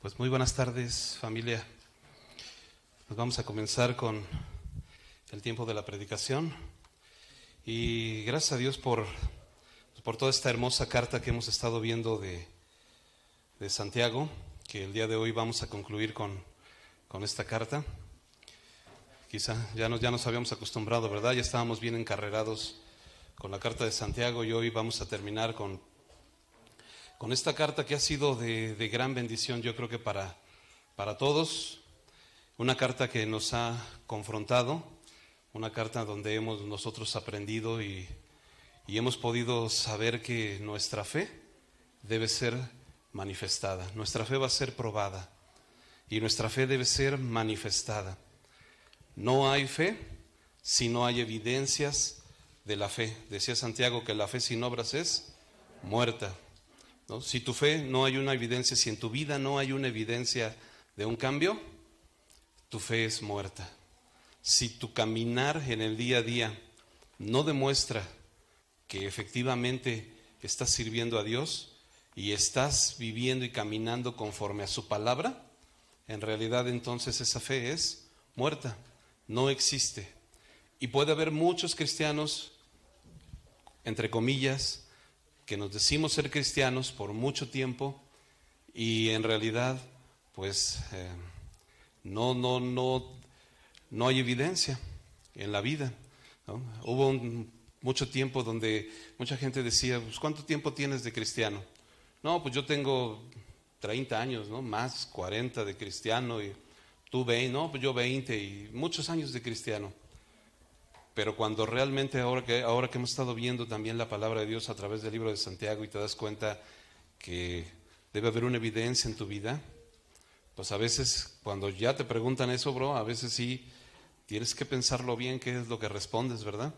Pues muy buenas tardes, familia. Nos vamos a comenzar con el tiempo de la predicación y gracias a Dios por toda esta hermosa carta que hemos estado viendo de Santiago, que el día de hoy vamos a concluir con esta carta. Quizá ya nos habíamos acostumbrado, ¿verdad? Ya estábamos bien encarrerados con la carta de Santiago y hoy vamos a terminar con esta carta que ha sido de gran bendición, yo creo que para todos, una carta que nos ha confrontado, una carta donde hemos nosotros aprendido y hemos podido saber que nuestra fe debe ser manifestada, nuestra fe va a ser probada y nuestra fe debe ser manifestada. No hay fe si no hay evidencias de la fe. Decía Santiago que la fe sin obras es muerta, ¿no? Si tu fe no hay una evidencia, si en tu vida no hay una evidencia de un cambio, tu fe es muerta. Si tu caminar en el día a día no demuestra que efectivamente estás sirviendo a Dios y estás viviendo y caminando conforme a su palabra, en realidad entonces esa fe es muerta, no existe. Y puede haber muchos cristianos, entre comillas, que nos decimos ser cristianos por mucho tiempo y en realidad pues no hay evidencia en la vida, ¿no? Hubo mucho tiempo donde mucha gente decía, pues, ¿cuánto tiempo tienes de cristiano? No, pues yo tengo 30 años, ¿no? Más 40 de cristiano, y tú 20, no, pues yo 20 y muchos años de cristiano. Pero cuando realmente ahora que hemos estado viendo también la palabra de Dios a través del libro de Santiago y te das cuenta que debe haber una evidencia en tu vida, pues a veces cuando ya te preguntan eso, bro, a veces sí tienes que pensarlo bien qué es lo que respondes, ¿verdad?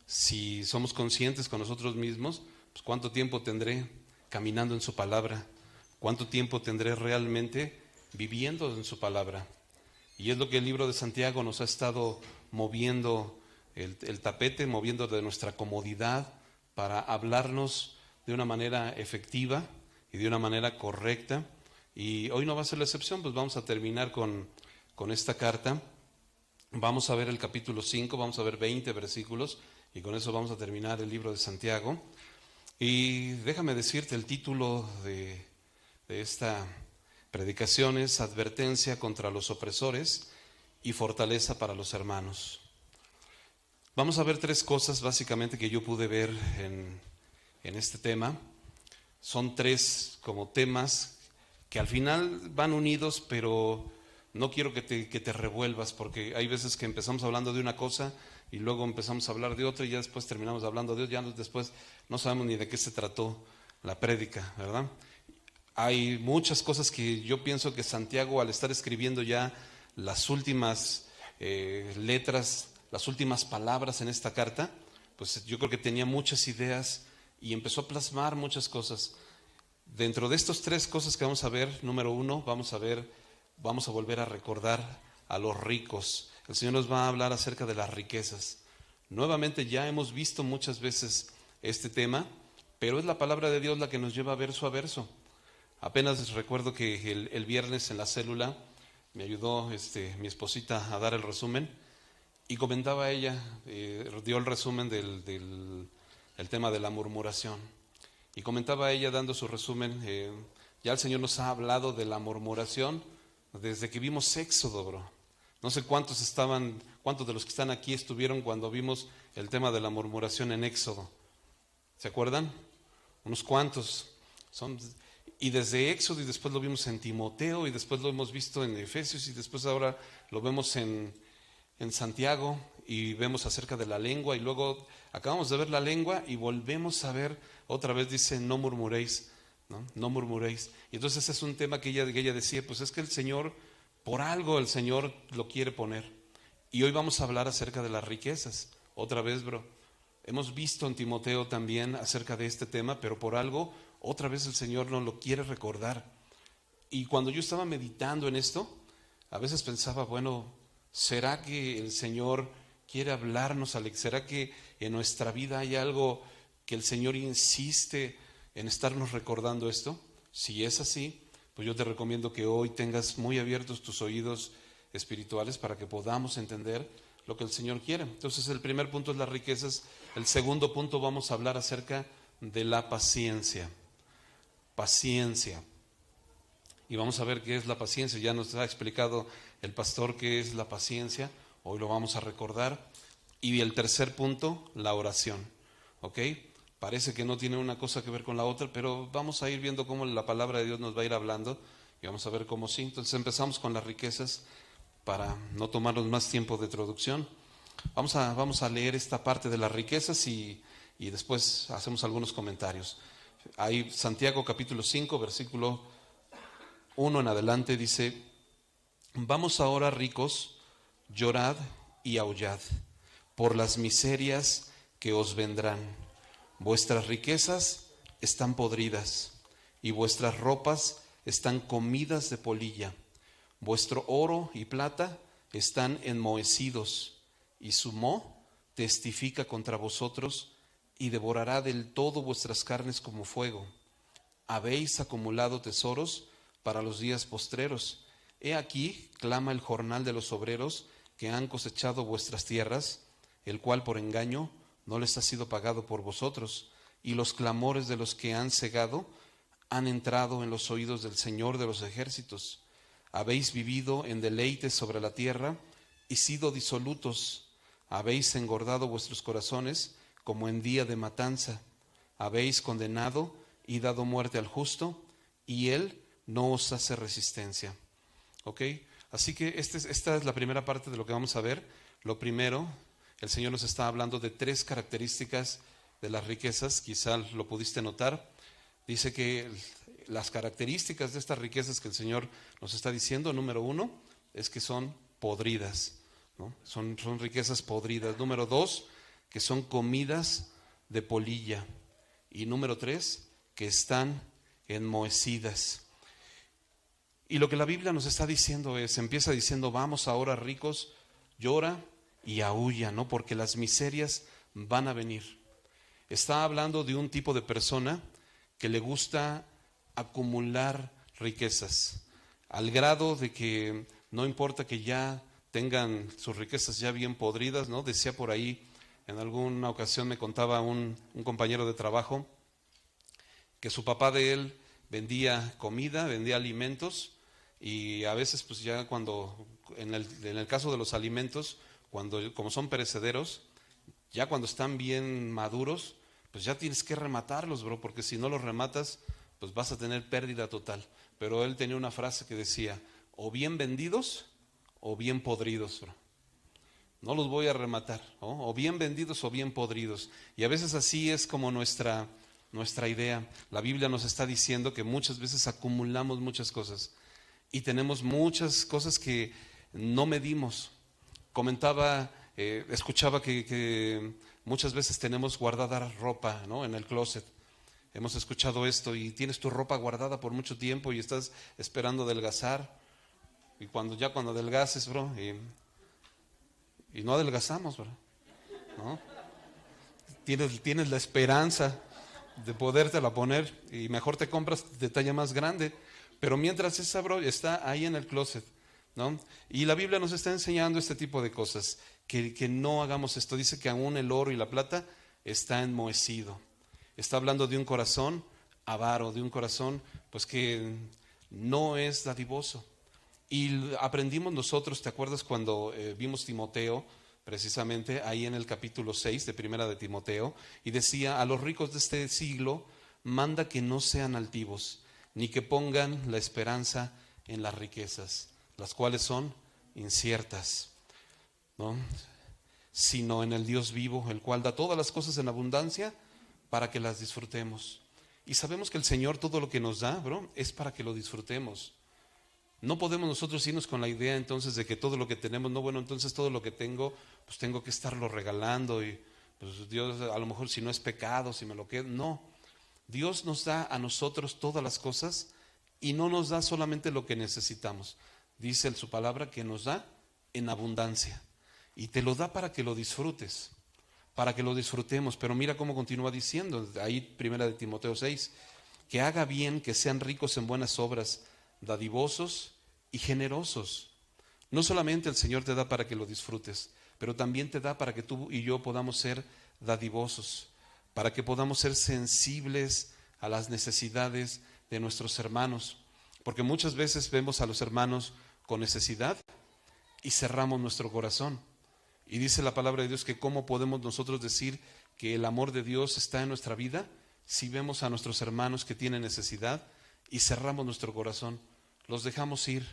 Si somos conscientes con nosotros mismos, pues cuánto tiempo tendré caminando en su palabra, cuánto tiempo tendré realmente viviendo en su palabra. Y es lo que el libro de Santiago nos ha estado moviendo el tapete, moviendo de nuestra comodidad para hablarnos de una manera efectiva y de una manera correcta. Y hoy no va a ser la excepción, pues vamos a terminar con esta carta. Vamos a ver el capítulo 5, vamos a ver 20 versículos y con eso vamos a terminar el libro de Santiago. Y déjame decirte, el título de esta predicación es Advertencia contra los opresores y fortaleza para los hermanos. Vamos a ver tres cosas básicamente que yo pude ver en este tema. Son tres como temas que al final van unidos, pero no quiero que te revuelvas, porque hay veces que empezamos hablando de una cosa y luego empezamos a hablar de otra y ya después terminamos hablando de otra, ya después no sabemos ni de qué se trató la prédica, ¿verdad? Hay muchas cosas que yo pienso que Santiago, al estar escribiendo ya las últimas letras, las últimas palabras en esta carta, pues yo creo que tenía muchas ideas y empezó a plasmar muchas cosas. Dentro de estas tres cosas que vamos a ver, número uno, vamos a volver a recordar a los ricos. El Señor nos va a hablar acerca de las riquezas. Nuevamente ya hemos visto muchas veces este tema, pero es la palabra de Dios la que nos lleva verso a verso. Apenas recuerdo que el viernes en la célula me ayudó mi esposita a dar el resumen y comentaba ella, dio el resumen del tema de la murmuración. Y comentaba ella dando su resumen, ya el Señor nos ha hablado de la murmuración desde que vimos Éxodo, bro. No sé cuántos de los que están aquí estuvieron cuando vimos el tema de la murmuración en Éxodo. ¿Se acuerdan? Unos cuantos. Y desde Éxodo y después lo vimos en Timoteo y después lo hemos visto en Efesios y después ahora lo vemos en Santiago y vemos acerca de la lengua y luego acabamos de ver la lengua y volvemos a ver otra vez, dice no murmuréis, ¿no? No murmuréis. Y entonces ese es un tema que ella decía, pues es que el Señor, por algo el Señor lo quiere poner. Y hoy vamos a hablar acerca de las riquezas, otra vez, bro. Hemos visto en Timoteo también acerca de este tema, pero por algo otra vez el Señor nos lo quiere recordar. Y cuando yo estaba meditando en esto, a veces pensaba, bueno, ¿será que el Señor quiere hablarnos, Alex? ¿Será que en nuestra vida hay algo que el Señor insiste en estarnos recordando esto? Si es así, pues yo te recomiendo que hoy tengas muy abiertos tus oídos espirituales para que podamos entender lo que el Señor quiere. Entonces el primer punto es las riquezas. El segundo punto vamos a hablar acerca de la paciencia. Paciencia. Y vamos a ver qué es la paciencia. Ya nos ha explicado el pastor qué es la paciencia. Hoy lo vamos a recordar. Y el tercer punto, la oración. ¿Ok? Parece que no tiene una cosa que ver con la otra, pero vamos a ir viendo cómo la palabra de Dios nos va a ir hablando y vamos a ver cómo sí. Entonces empezamos con las riquezas para no tomarnos más tiempo de introducción. Vamos a leer esta parte de las riquezas y después hacemos algunos comentarios. Ahí Santiago capítulo 5, versículo 1 en adelante dice: vamos ahora, ricos, llorad y aullad por las miserias que os vendrán. Vuestras riquezas están podridas y vuestras ropas están comidas de polilla. Vuestro oro y plata están enmohecidos y su moho testifica contra vosotros y devorará del todo vuestras carnes como fuego. Habéis acumulado tesoros para los días postreros. He aquí, clama el jornal de los obreros que han cosechado vuestras tierras, el cual por engaño no les ha sido pagado por vosotros, y los clamores de los que han cegado han entrado en los oídos del Señor de los ejércitos. Habéis vivido en deleites sobre la tierra y sido disolutos. Habéis engordado vuestros corazones como en día de matanza. Habéis condenado y dado muerte al justo, y él no os hace resistencia. ¿Ok? Así que esta es la primera parte de lo que vamos a ver. Lo primero, el Señor nos está hablando de tres características de las riquezas, quizá lo pudiste notar. Dice que las características de estas riquezas que el Señor nos está diciendo, número uno, es que son podridas, ¿no? Son riquezas podridas. Número dos, que son comidas de polilla. Y número tres, que están enmohecidas. Y lo que la Biblia nos está diciendo empieza diciendo: vamos ahora, ricos, llora y aúlla, ¿no? Porque las miserias van a venir. Está hablando de un tipo de persona que le gusta acumular riquezas, al grado de que no importa que ya tengan sus riquezas ya bien podridas, ¿no? Decía por ahí, en alguna ocasión me contaba un compañero de trabajo que su papá de él vendía comida, vendía alimentos, y a veces pues ya cuando, en el caso de los alimentos, como son perecederos, ya cuando están bien maduros, pues ya tienes que rematarlos, bro, porque si no los rematas, pues vas a tener pérdida total. Pero él tenía una frase que decía: o bien vendidos o bien podridos, bro. No los voy a rematar, ¿no? O bien vendidos o bien podridos. Y a veces así es como nuestra idea. La Biblia nos está diciendo que muchas veces acumulamos muchas cosas y tenemos muchas cosas que no medimos. Escuchaba que muchas veces tenemos guardada ropa, ¿no? En el closet. Hemos escuchado esto, y tienes tu ropa guardada por mucho tiempo y estás esperando adelgazar. Y cuando adelgaces, bro, y no adelgazamos, bro, ¿no? Tienes la esperanza de podértela poner y mejor te compras de talla más grande. Pero mientras esa, bro, está ahí en el closet, ¿no? Y la Biblia nos está enseñando este tipo de cosas, que no hagamos esto. Dice que aún el oro y la plata está enmohecido. Está hablando de un corazón avaro, de un corazón pues que no es dadivoso. Y aprendimos nosotros, ¿te acuerdas cuando vimos Timoteo? Precisamente ahí en el capítulo 6 de Primera de Timoteo, y decía: a los ricos de este siglo manda que no sean altivos, ni que pongan la esperanza en las riquezas, las cuales son inciertas, ¿no? Sino en el Dios vivo, el cual da todas las cosas en abundancia para que las disfrutemos. Y sabemos que el Señor todo lo que nos da, bro, es para que lo disfrutemos. No podemos nosotros irnos con la idea entonces de que todo lo que tenemos, no, bueno, entonces todo lo que tengo, pues tengo que estarlo regalando, y pues Dios, a lo mejor si no es pecado, si me lo quedo. No, Dios nos da a nosotros todas las cosas y no nos da solamente lo que necesitamos. Dice en su palabra que nos da en abundancia, y te lo da para que lo disfrutes, para que lo disfrutemos. Pero mira cómo continúa diciendo ahí Primera de Timoteo 6: que haga bien, que sean ricos en buenas obras, dadivosos y generosos. No solamente el Señor te da para que lo disfrutes, pero también te da para que tú y yo podamos ser dadivosos, para que podamos ser sensibles a las necesidades de nuestros hermanos, porque muchas veces vemos a los hermanos con necesidad y cerramos nuestro corazón. Y dice la palabra de Dios que cómo podemos nosotros decir que el amor de Dios está en nuestra vida si vemos a nuestros hermanos que tienen necesidad y cerramos nuestro corazón, los dejamos ir.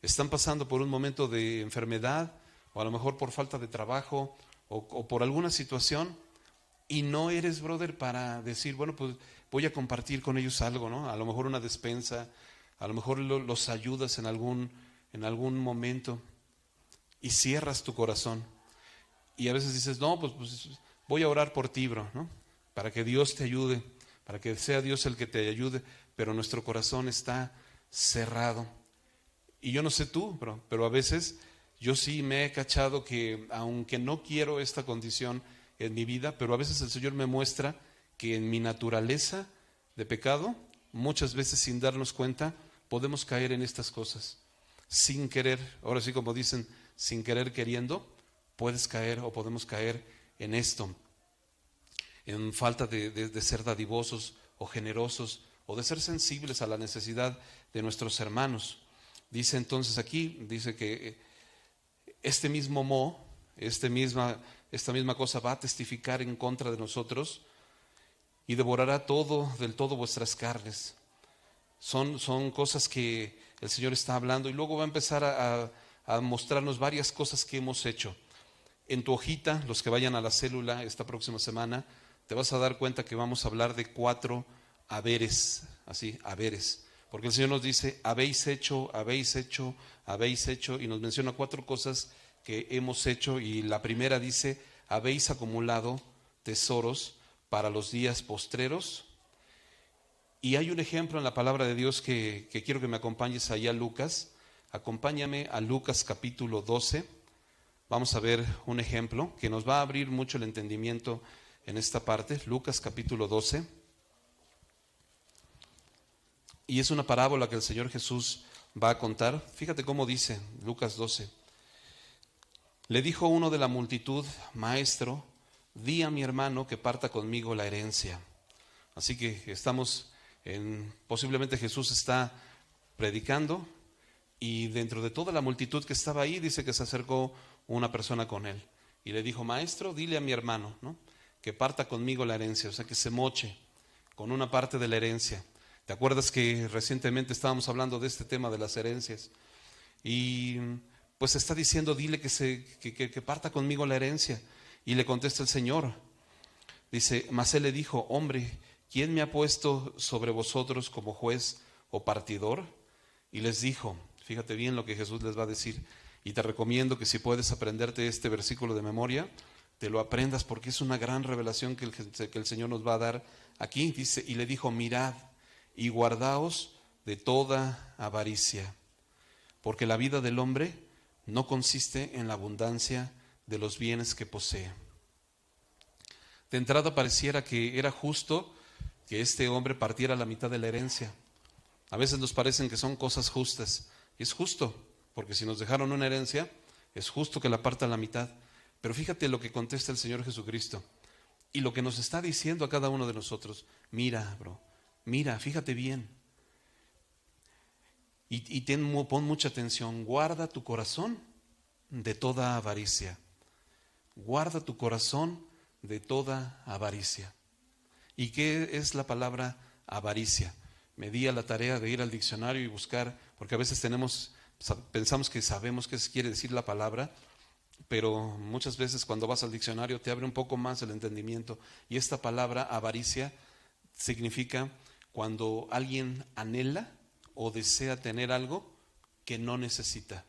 Están pasando por un momento de enfermedad, o a lo mejor por falta de trabajo, o por alguna situación, y no eres, brother, para decir, bueno, pues voy a compartir con ellos algo, ¿no? A lo mejor una despensa, a lo mejor los ayudas en algún momento, y cierras tu corazón. Y a veces dices, no, pues voy a orar por ti, bro, ¿no? Para que Dios te ayude, para que sea Dios el que te ayude, pero nuestro corazón está cerrado. Y yo no sé tú, bro, pero a veces yo sí me he cachado que aunque no quiero esta condición en mi vida, pero a veces el Señor me muestra que en mi naturaleza de pecado, muchas veces sin darnos cuenta, podemos caer en estas cosas. Sin querer, ahora sí como dicen, sin querer queriendo, puedes caer o podemos caer en esto, en falta de ser dadivosos o generosos o de ser sensibles a la necesidad de nuestros hermanos. Dice entonces aquí, dice que este mismo esta misma cosa va a testificar en contra de nosotros y devorará del todo vuestras carnes. Son cosas que el Señor está hablando y luego va a empezar a mostrarnos varias cosas que hemos hecho. En tu hojita, los que vayan a la célula esta próxima semana, te vas a dar cuenta que vamos a hablar de 4 haberes, así, haberes. Porque el Señor nos dice, habéis hecho, y nos menciona 4 cosas que hemos hecho, y la primera dice, habéis acumulado tesoros para los días postreros. Y hay un ejemplo en la palabra de Dios que quiero que me acompañes allá a Lucas. Acompáñame a Lucas capítulo 12. Vamos a ver un ejemplo que nos va a abrir mucho el entendimiento en esta parte. Lucas capítulo 12. Y es una parábola que el Señor Jesús va a contar. Fíjate cómo dice Lucas 12. Le dijo uno de la multitud, maestro, di a mi hermano que parta conmigo la herencia. Así que posiblemente Jesús está predicando y dentro de toda la multitud que estaba ahí dice que se acercó una persona con él y le dijo, maestro, dile a mi hermano, ¿no?, que parta conmigo la herencia, o sea, que se moche con una parte de la herencia. ¿Te acuerdas que recientemente estábamos hablando de este tema de las herencias? Y pues está diciendo, dile que parta conmigo la herencia. Y le contesta el Señor, dice, mas él le dijo, hombre, ¿quién me ha puesto sobre vosotros como juez o partidor? Y les dijo, fíjate bien lo que Jesús les va a decir, y te recomiendo que si puedes aprenderte este versículo de memoria, te lo aprendas porque es una gran revelación que el Señor nos va a dar aquí. Dice, y le dijo, mirad y guardaos de toda avaricia, porque la vida del hombre no consiste en la abundancia de los bienes que posee. De entrada pareciera que era justo que este hombre partiera la mitad de la herencia. A veces nos parecen que son cosas justas, y es justo, porque si nos dejaron una herencia, es justo que la parta a la mitad. Pero fíjate lo que contesta el Señor Jesucristo y lo que nos está diciendo a cada uno de nosotros. Mira, bro, mira, fíjate bien. Y pon mucha atención. Guarda tu corazón de toda avaricia. Guarda tu corazón de toda avaricia. ¿Y qué es la palabra avaricia? Me di a la tarea de ir al diccionario y buscar, porque a veces pensamos que sabemos qué quiere decir la palabra, pero muchas veces cuando vas al diccionario te abre un poco más el entendimiento. Y esta palabra avaricia significa cuando alguien anhela o desea tener algo que no necesita.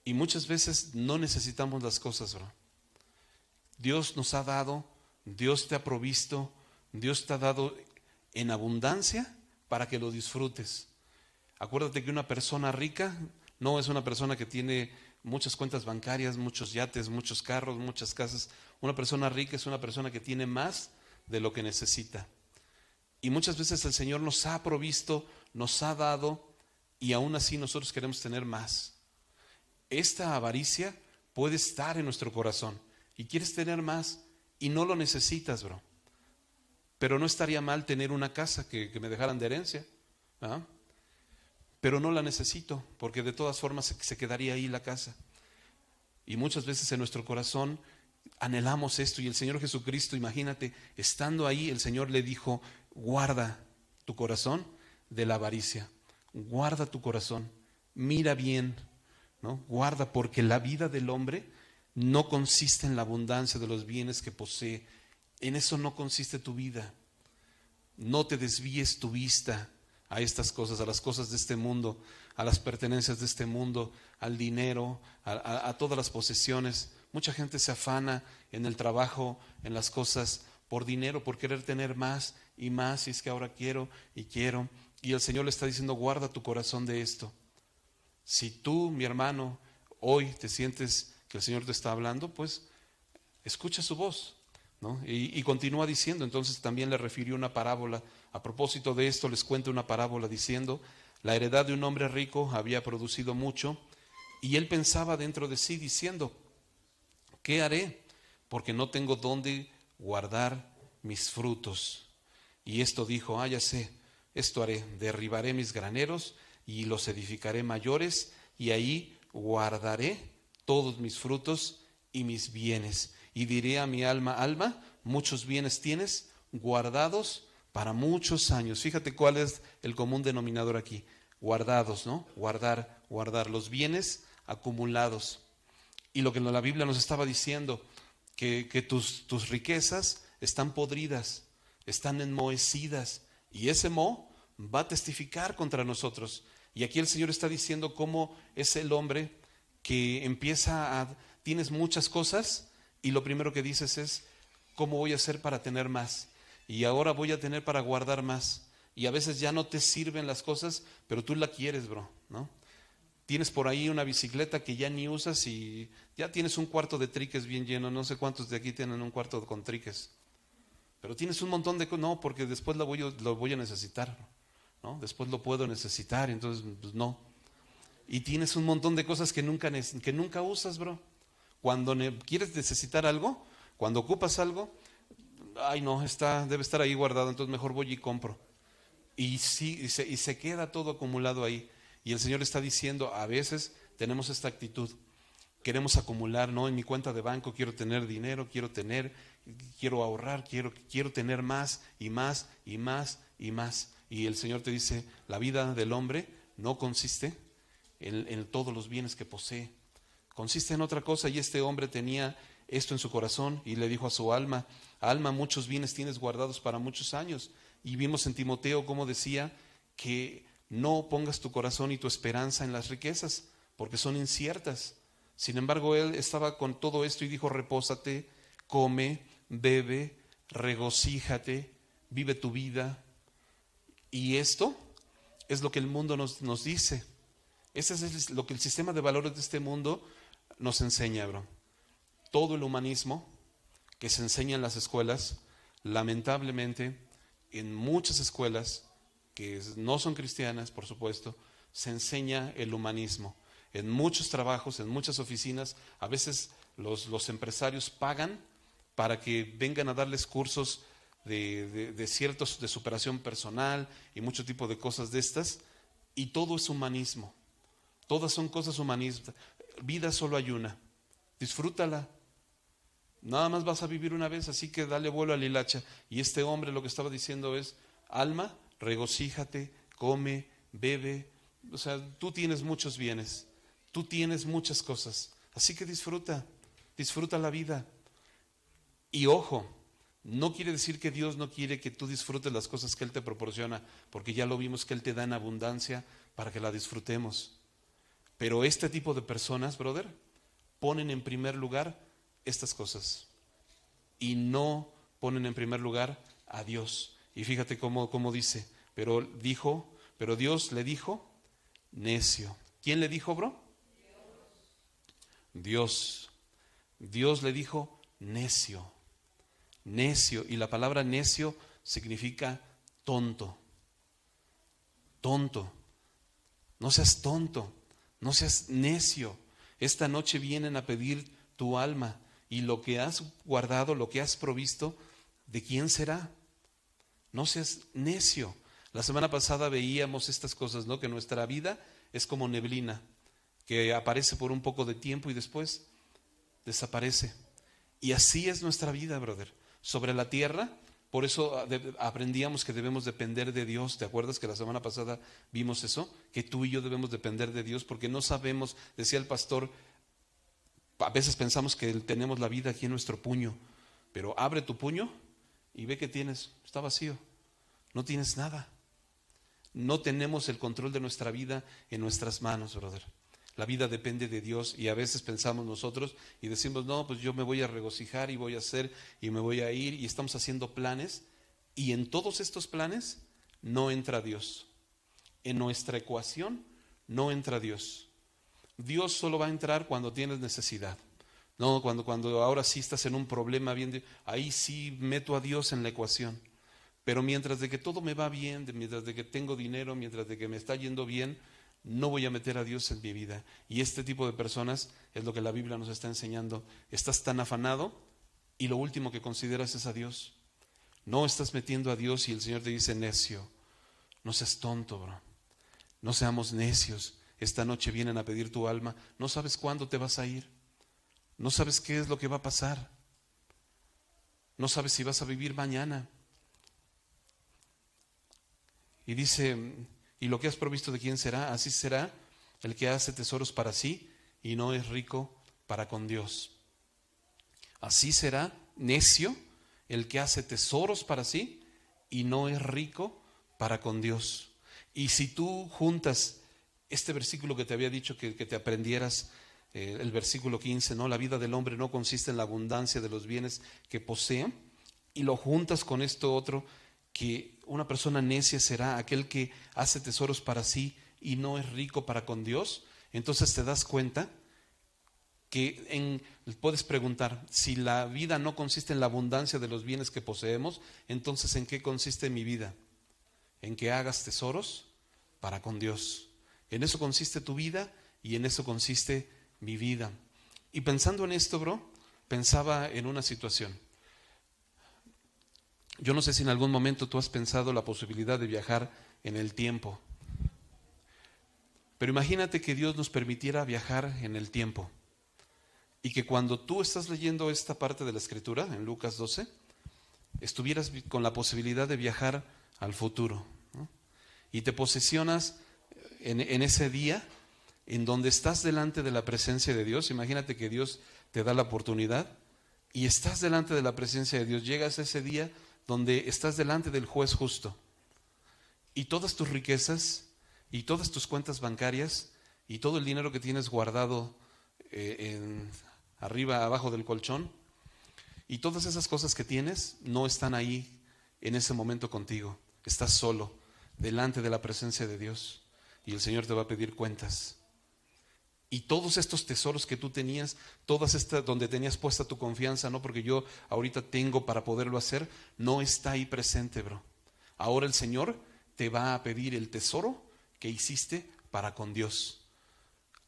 Y muchas veces no necesitamos las cosas, bro. Dios nos ha dado, Dios te ha provisto, Dios te ha dado en abundancia para que lo disfrutes. Acuérdate que una persona rica no es una persona que tiene muchas cuentas bancarias, muchos yates, muchos carros, muchas casas. Una persona rica es una persona que tiene más de lo que necesita. Y muchas veces el Señor nos ha provisto nos ha dado y aún así nosotros queremos tener más. Esta avaricia puede estar en nuestro corazón y quieres tener más y no lo necesitas, bro. Pero no estaría mal tener una casa que me dejaran de herencia, ¿ah? Pero no la necesito porque de todas formas se quedaría ahí la casa. Y muchas veces en nuestro corazón anhelamos esto y el Señor Jesucristo, imagínate, estando ahí, el Señor le dijo: guarda tu corazón de la avaricia, guarda tu corazón, mira bien, ¿no? Guarda, porque la vida del hombre no consiste en la abundancia de los bienes que posee. En eso no consiste tu vida. No te desvíes tu vista a estas cosas, a las cosas de este mundo, a las pertenencias de este mundo, al dinero, a todas las posesiones. Mucha gente se afana en el trabajo, en las cosas, por dinero, por querer tener más y más, y es que ahora quiero y quiero. Y el Señor le está diciendo: guarda tu corazón de esto. Si tú, mi hermano, hoy te sientes que el Señor te está hablando, pues escucha su voz, ¿no? Y continúa diciendo. Entonces también le refirió una parábola. A propósito de esto les cuento una parábola diciendo: la heredad de un hombre rico había producido mucho, y él pensaba dentro de sí diciendo: ¿qué haré? Porque no tengo dónde guardar mis frutos. Y esto dijo: ya sé, esto haré, derribaré mis graneros y los edificaré mayores, y ahí guardaré todos mis frutos y mis bienes. Y diré a mi alma: alma, muchos bienes tienes guardados para muchos años. Fíjate cuál es el común denominador aquí: guardados, ¿no? Guardar los bienes acumulados. Y lo que la Biblia nos estaba diciendo, que tus riquezas están podridas, están enmohecidas, y ese moho va a testificar contra nosotros. Y aquí el Señor está diciendo cómo es el hombre que tienes muchas cosas, y lo primero que dices es: ¿cómo voy a hacer para tener más? Y ahora voy a tener para guardar más. Y a veces ya no te sirven las cosas, pero tú la quieres, bro, ¿no? Tienes por ahí una bicicleta que ya ni usas y ya tienes un cuarto de triques bien lleno. No sé cuántos de aquí tienen un cuarto con triques. Pero tienes un montón de cosas. No, porque después lo voy a necesitar, ¿no? Después lo puedo necesitar, entonces pues no. Y tienes un montón de cosas que nunca usas, bro. Cuando quieres necesitar algo, cuando ocupas algo, ay no, debe estar ahí guardado, entonces mejor voy y compro. Y sí, y se queda todo acumulado ahí. Y el Señor está diciendo: a veces tenemos esta actitud, queremos acumular, ¿no? En mi cuenta de banco quiero tener dinero, quiero ahorrar, quiero tener más y más y más y más. Y el Señor te dice: la vida del hombre no consiste en todos los bienes que posee, consiste en otra cosa. Y este hombre tenía esto en su corazón y le dijo a su alma: alma, muchos bienes tienes guardados para muchos años. Y vimos en Timoteo cómo decía que no pongas tu corazón y tu esperanza en las riquezas, porque son inciertas. Sin embargo, él estaba con todo esto y dijo: repósate, come, bebe, regocíjate, vive tu vida. Y esto es lo que el mundo nos dice. Eso es lo que el sistema de valores de este mundo nos enseña, bro. Todo el humanismo que se enseña en las escuelas, lamentablemente, en muchas escuelas que no son cristianas, por supuesto, se enseña el humanismo. En muchos trabajos, en muchas oficinas, a veces los empresarios pagan para que vengan a darles cursos de ciertos de superación personal y mucho tipo de cosas de estas, y todo es humanismo. Todas son cosas humanistas. Vida solo hay una. Disfrútala. Nada más vas a vivir una vez, así que dale vuelo a la hilacha. Y este hombre lo que estaba diciendo es: alma, regocíjate, come, bebe. O sea, tú tienes muchos bienes, tú tienes muchas cosas, así que disfruta la vida. Y ojo, no quiere decir que Dios no quiere que tú disfrutes las cosas que Él te proporciona, porque ya lo vimos que Él te da en abundancia para que la disfrutemos. Pero este tipo de personas, brother, ponen en primer lugar estas cosas y no ponen en primer lugar a Dios. Y fíjate cómo dice: pero Dios le dijo necio. ¿Quién le dijo, bro? Dios. Dios le dijo necio. Necio. Y la palabra necio significa tonto. tonto, no seas tonto, no seas necio. Esta noche vienen a pedir tu alma y lo que has guardado, lo que has provisto, ¿de quién será? No seas necio. La semana pasada veíamos estas cosas, ¿no? Que nuestra vida es como neblina, que aparece por un poco de tiempo y después desaparece. Y así es nuestra vida, brother. Sobre la tierra, por eso aprendíamos que debemos depender de Dios. ¿Te acuerdas que la semana pasada vimos eso? Que tú y yo debemos depender de Dios porque no sabemos, decía el pastor, a veces pensamos que tenemos la vida aquí en nuestro puño, pero abre tu puño y ve que tienes, está vacío, no tienes nada. No tenemos el control de nuestra vida en nuestras manos, brother. La vida depende de Dios y a veces pensamos nosotros y decimos, no, pues yo me voy a regocijar y voy a hacer y me voy a ir y estamos haciendo planes y en todos estos planes no entra Dios. En nuestra ecuación no entra Dios. Dios solo va a entrar cuando tienes necesidad. No, cuando ahora sí estás en un problema, bien, ahí sí meto a Dios en la ecuación. Pero mientras de que todo me va bien, mientras de que tengo dinero, mientras de que me está yendo bien, no voy a meter a Dios en mi vida. Y este tipo de personas es lo que la Biblia nos está enseñando. Estás tan afanado y lo último que consideras es a Dios. No estás metiendo a Dios y el Señor te dice necio. No seas tonto, bro. No seamos necios. Esta noche vienen a pedir tu alma. No sabes cuándo te vas a ir. No sabes qué es lo que va a pasar. No sabes si vas a vivir mañana. Y dice, y lo que has provisto de quién será, así será el que hace tesoros para sí y no es rico para con Dios. Así será necio el que hace tesoros para sí y no es rico para con Dios. Y si tú juntas este versículo que te había dicho que te aprendieras, el versículo 15, ¿no? La vida del hombre no consiste en la abundancia de los bienes que posee, y lo juntas con esto otro, que una persona necia será aquel que hace tesoros para sí y no es rico para con Dios. Entonces te das cuenta que puedes preguntar, si la vida no consiste en la abundancia de los bienes que poseemos, entonces ¿en qué consiste mi vida? En que hagas tesoros para con Dios. En eso consiste tu vida y en eso consiste mi vida. Y pensando en esto, bro, pensaba en una situación. Yo no sé si en algún momento tú has pensado la posibilidad de viajar en el tiempo. Pero imagínate que Dios nos permitiera viajar en el tiempo. Y que cuando tú estás leyendo esta parte de la Escritura, en Lucas 12, estuvieras con la posibilidad de viajar al futuro, ¿no? Y te posesionas en ese día en donde estás delante de la presencia de Dios. Imagínate que Dios te da la oportunidad y estás delante de la presencia de Dios. Llegas a ese día donde estás delante del juez justo y todas tus riquezas y todas tus cuentas bancarias y todo el dinero que tienes guardado arriba, abajo del colchón, y todas esas cosas que tienes no están ahí en ese momento contigo. Estás solo delante de la presencia de Dios y el Señor te va a pedir cuentas. Y todos estos tesoros que tú tenías, todas estas donde tenías puesta tu confianza, no porque yo ahorita tengo para poderlo hacer, no está ahí presente, bro. Ahora el Señor te va a pedir el tesoro que hiciste para con Dios.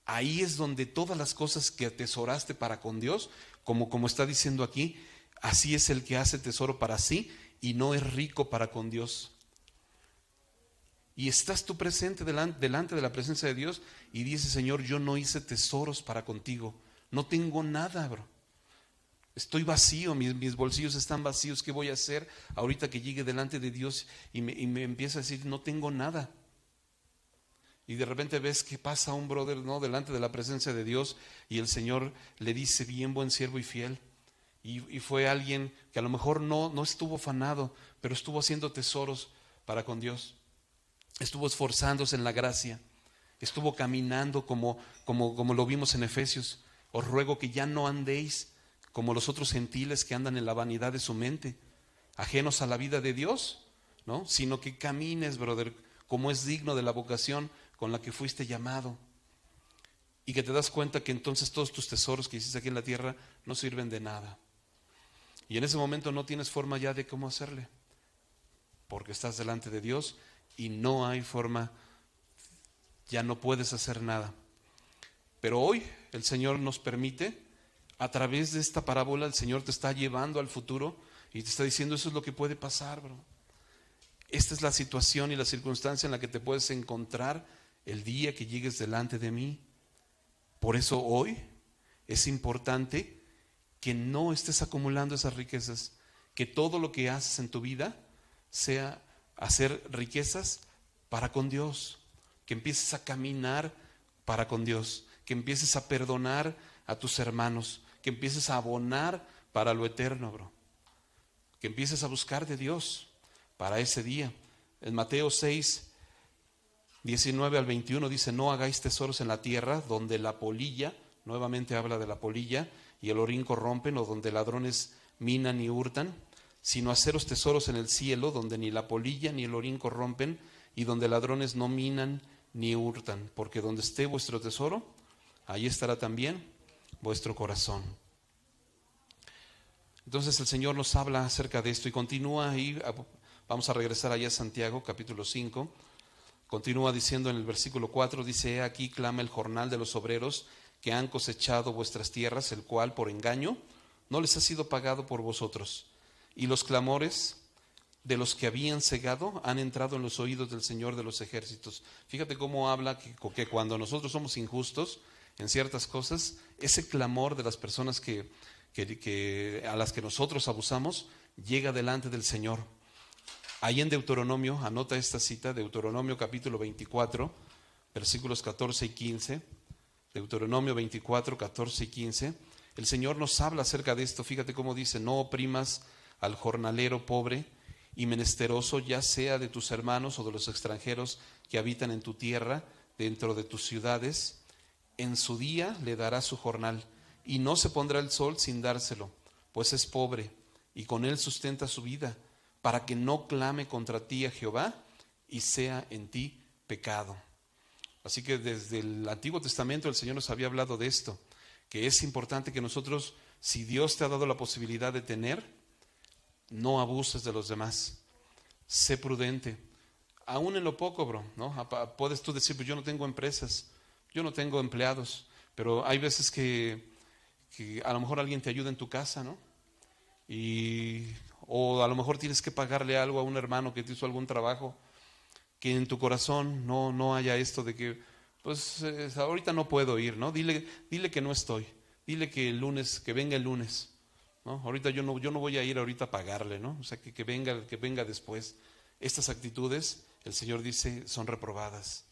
Ahí es donde todas las cosas que atesoraste para con Dios, como está diciendo aquí, así es el que hace tesoro para sí y no es rico para con Dios. Y estás tú presente delante de la presencia de Dios y dices, Señor, yo no hice tesoros para contigo, no tengo nada, bro. Estoy vacío, mis bolsillos están vacíos. ¿Qué voy a hacer ahorita que llegue delante de Dios y me empieza a decir, no tengo nada? Y de repente ves que pasa un brother, ¿no?, delante de la presencia de Dios y el Señor le dice, bien, buen siervo y fiel. Y fue alguien que a lo mejor no estuvo afanado, pero estuvo haciendo tesoros para con Dios. Estuvo esforzándose en la gracia, estuvo caminando como lo vimos en Efesios. Os ruego que ya no andéis como los otros gentiles que andan en la vanidad de su mente, ajenos a la vida de Dios, ¿no? Sino que camines, brother, como es digno de la vocación con la que fuiste llamado. Y que te das cuenta que entonces todos tus tesoros que hiciste aquí en la tierra no sirven de nada. Y en ese momento no tienes forma ya de cómo hacerle, porque estás delante de Dios y no hay forma ya no puedes hacer nada. Pero hoy el Señor nos permite, a través de esta parábola, el Señor te está llevando al futuro y te está diciendo, eso es lo que puede pasar, bro. Esta es la situación y la circunstancia en la que te puedes encontrar el día que llegues delante de mí. Por eso hoy es importante que no estés acumulando esas riquezas, que todo lo que haces en tu vida sea hacer riquezas para con Dios, que empieces a caminar para con Dios, que empieces a perdonar a tus hermanos, que empieces a abonar para lo eterno, bro, que empieces a buscar de Dios para ese día. En Mateo 6, 19 al 21 dice, no hagáis tesoros en la tierra donde la polilla, nuevamente habla de la polilla, y el orín corrompen, o donde ladrones minan y hurtan, sino haceros tesoros en el cielo, donde ni la polilla ni el orín corrompen, y donde ladrones no minan ni hurtan, porque donde esté vuestro tesoro, ahí estará también vuestro corazón. Entonces el Señor nos habla acerca de esto y continúa ahí. Vamos a regresar allá a Santiago, capítulo 5. Continúa diciendo en el versículo 4, dice, he aquí clama el jornal de los obreros que han cosechado vuestras tierras, el cual por engaño no les ha sido pagado por vosotros. Y los clamores de los que habían cegado han entrado en los oídos del Señor de los ejércitos. Fíjate cómo habla que cuando nosotros somos injustos en ciertas cosas, ese clamor de las personas a las que nosotros abusamos llega delante del Señor. Ahí en Deuteronomio, anota esta cita, Deuteronomio capítulo 24, versículos 14 y 15. Deuteronomio 24, 14 y 15. El Señor nos habla acerca de esto. Fíjate cómo dice, no oprimas al jornalero pobre y menesteroso, ya sea de tus hermanos o de los extranjeros que habitan en tu tierra, dentro de tus ciudades. En su día le dará su jornal, y no se pondrá el sol sin dárselo, pues es pobre, y con él sustenta su vida, para que no clame contra ti a Jehová, y sea en ti pecado. Así que desde el Antiguo Testamento el Señor nos había hablado de esto, que es importante que nosotros, si Dios te ha dado la posibilidad de tener, no abuses de los demás. Sé prudente, aún en lo poco, bro, ¿no? Puedes tú decir, pues yo no tengo empresas, yo no tengo empleados, pero hay veces que a lo mejor alguien te ayuda en tu casa, ¿no? O a lo mejor tienes que pagarle algo a un hermano que te hizo algún trabajo, que en tu corazón no haya esto de que, pues ahorita no puedo ir, ¿no? Dile que no estoy, dile que el lunes, que venga el lunes, ¿no? Ahorita yo no voy a ir ahorita a pagarle, ¿no? O sea, que venga después. Estas actitudes, el Señor dice, son reprobadas.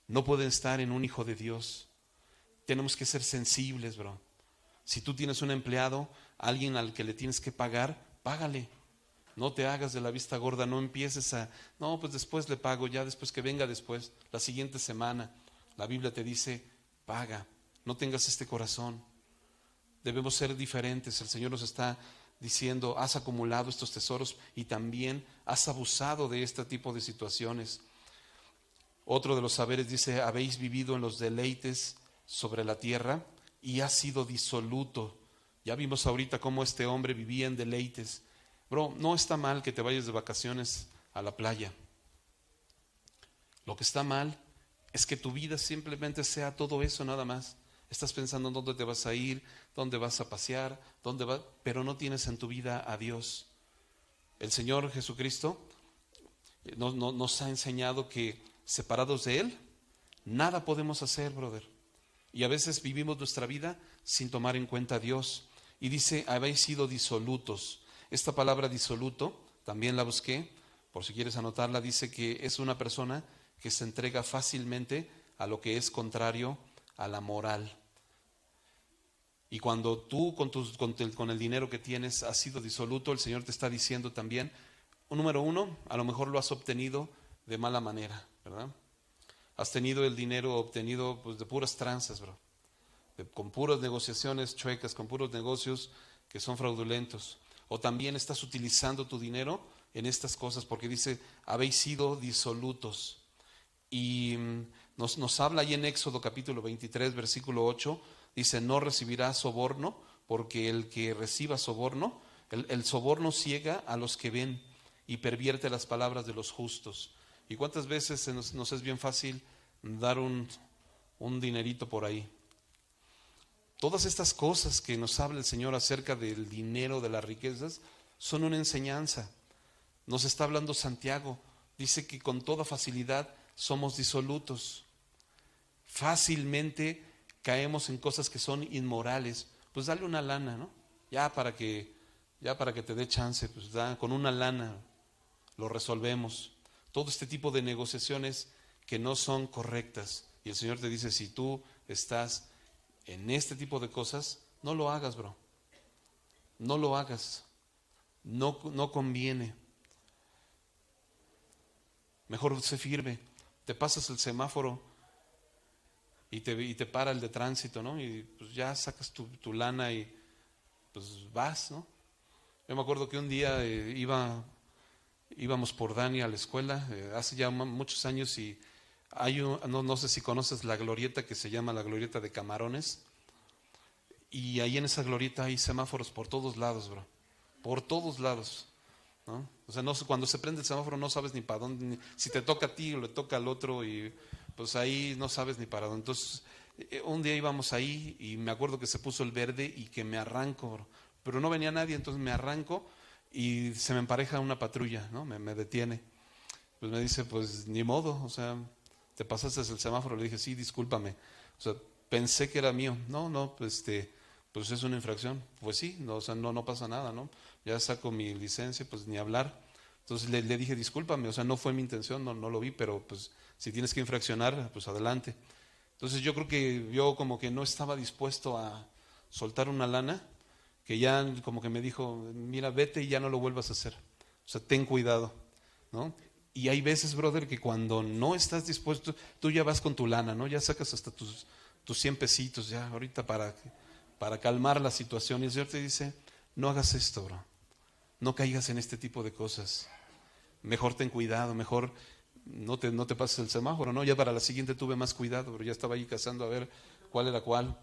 No pueden estar en un hijo de Dios. Tenemos que ser sensibles, bro. Si tú tienes un empleado, alguien al que le tienes que pagar, págale. No te hagas de la vista gorda, no empieces no, pues después le pago, ya después que venga después, la siguiente semana. La Biblia te dice, paga, no tengas este corazón. Debemos ser diferentes. El Señor nos está diciendo, has acumulado estos tesoros y también has abusado de este tipo de situaciones. Otro de los saberes dice, habéis vivido en los deleites sobre la tierra y ha sido disoluto. Ya vimos ahorita cómo este hombre vivía en deleites. Bro, no está mal que te vayas de vacaciones a la playa. Lo que está mal es que tu vida simplemente sea todo eso nada más. Estás pensando en dónde te vas a ir, dónde vas a pasear, pero no tienes en tu vida a Dios. El Señor Jesucristo nos ha enseñado que separados de Él, nada podemos hacer, brother. Y a veces vivimos nuestra vida sin tomar en cuenta a Dios. Y dice, habéis sido disolutos. Esta palabra disoluto, también la busqué, por si quieres anotarla, dice que es una persona que se entrega fácilmente a lo que es contrario a la moral. Y cuando tú con el dinero que tienes has sido disoluto, el Señor te está diciendo también, número uno, a lo mejor lo has obtenido de mala manera, ¿verdad? Has tenido el dinero obtenido pues, de puras tranzas, bro. Con puras negociaciones chuecas, con puros negocios que son fraudulentos. O también estás utilizando tu dinero en estas cosas porque dice, habéis sido disolutos. Y nos habla ahí en Éxodo capítulo 23, versículo 8, dice, no recibirás soborno, porque el que reciba soborno, el soborno ciega a los que ven y pervierte las palabras de los justos. ¿Y cuántas veces nos es bien fácil dar un dinerito por ahí. Todas estas cosas que nos habla el Señor acerca del dinero, de las riquezas, son una enseñanza. Nos está hablando Santiago, dice que con toda facilidad somos disolutos. Fácilmente caemos en cosas que son inmorales. Pues dale una lana, ¿no? Ya para que te dé chance, pues con una lana lo resolvemos. Todo este tipo de negociaciones que no son correctas. Y el Señor te dice, si tú estás en este tipo de cosas, no lo hagas, bro. No lo hagas. No conviene. Mejor sé firme. Te pasas el semáforo y te para el de tránsito, ¿no? Y pues ya sacas tu lana y pues vas, ¿no? Yo me acuerdo que un día íbamos por Dani a la escuela, hace ya muchos años, y no sé si conoces la glorieta que se llama la glorieta de Camarones, y ahí en esa glorieta hay semáforos por todos lados, bro, por todos lados, ¿no? O sea, cuando se prende el semáforo no sabes ni para dónde, si te toca a ti o le toca al otro, y pues ahí no sabes ni para dónde. Entonces, un día íbamos ahí y me acuerdo que se puso el verde y que me arranco, bro, pero no venía nadie, entonces me arranco y se me empareja una patrulla, ¿no? Me detiene. Pues me dice, pues ni modo, o sea, te pasaste el semáforo. Le dije, sí, discúlpame, o sea, pensé que era mío. No, pues es una infracción. Pues sí, no, o sea, no pasa nada, ¿no? Ya saco mi licencia, pues ni hablar. Entonces le dije, discúlpame, o sea, no fue mi intención, no lo vi, pero pues si tienes que infraccionar, pues adelante. Entonces yo creo que yo como que no estaba dispuesto a soltar una lana, que ya como que me dijo, mira, vete y ya no lo vuelvas a hacer. O sea, ten cuidado, ¿no? Y hay veces, brother, que cuando no estás dispuesto, tú ya vas con tu lana, ¿no? Ya sacas hasta tus 100 pesitos, ya ahorita para calmar la situación. Y el Señor te dice, no hagas esto, bro. No caigas en este tipo de cosas. Mejor ten cuidado, mejor no te pases el semáforo, ¿no? Ya para la siguiente tuve más cuidado, pero ya estaba ahí cazando a ver cuál era cuál.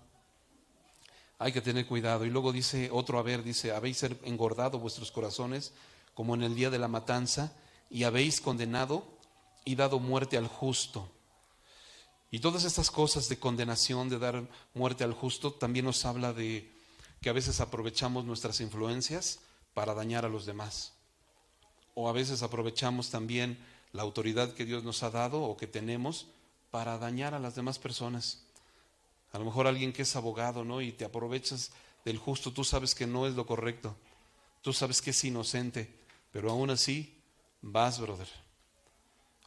Hay que tener cuidado. Y luego dice dice, habéis engordado vuestros corazones como en el día de la matanza, y habéis condenado y dado muerte al justo. Y todas estas cosas de condenación, de dar muerte al justo, también nos habla de que a veces aprovechamos nuestras influencias para dañar a los demás. O a veces aprovechamos también la autoridad que Dios nos ha dado o que tenemos para dañar a las demás personas. A lo mejor alguien que es abogado, ¿no? Y te aprovechas del justo, tú sabes que no es lo correcto, tú sabes que es inocente, pero aún así vas, brother.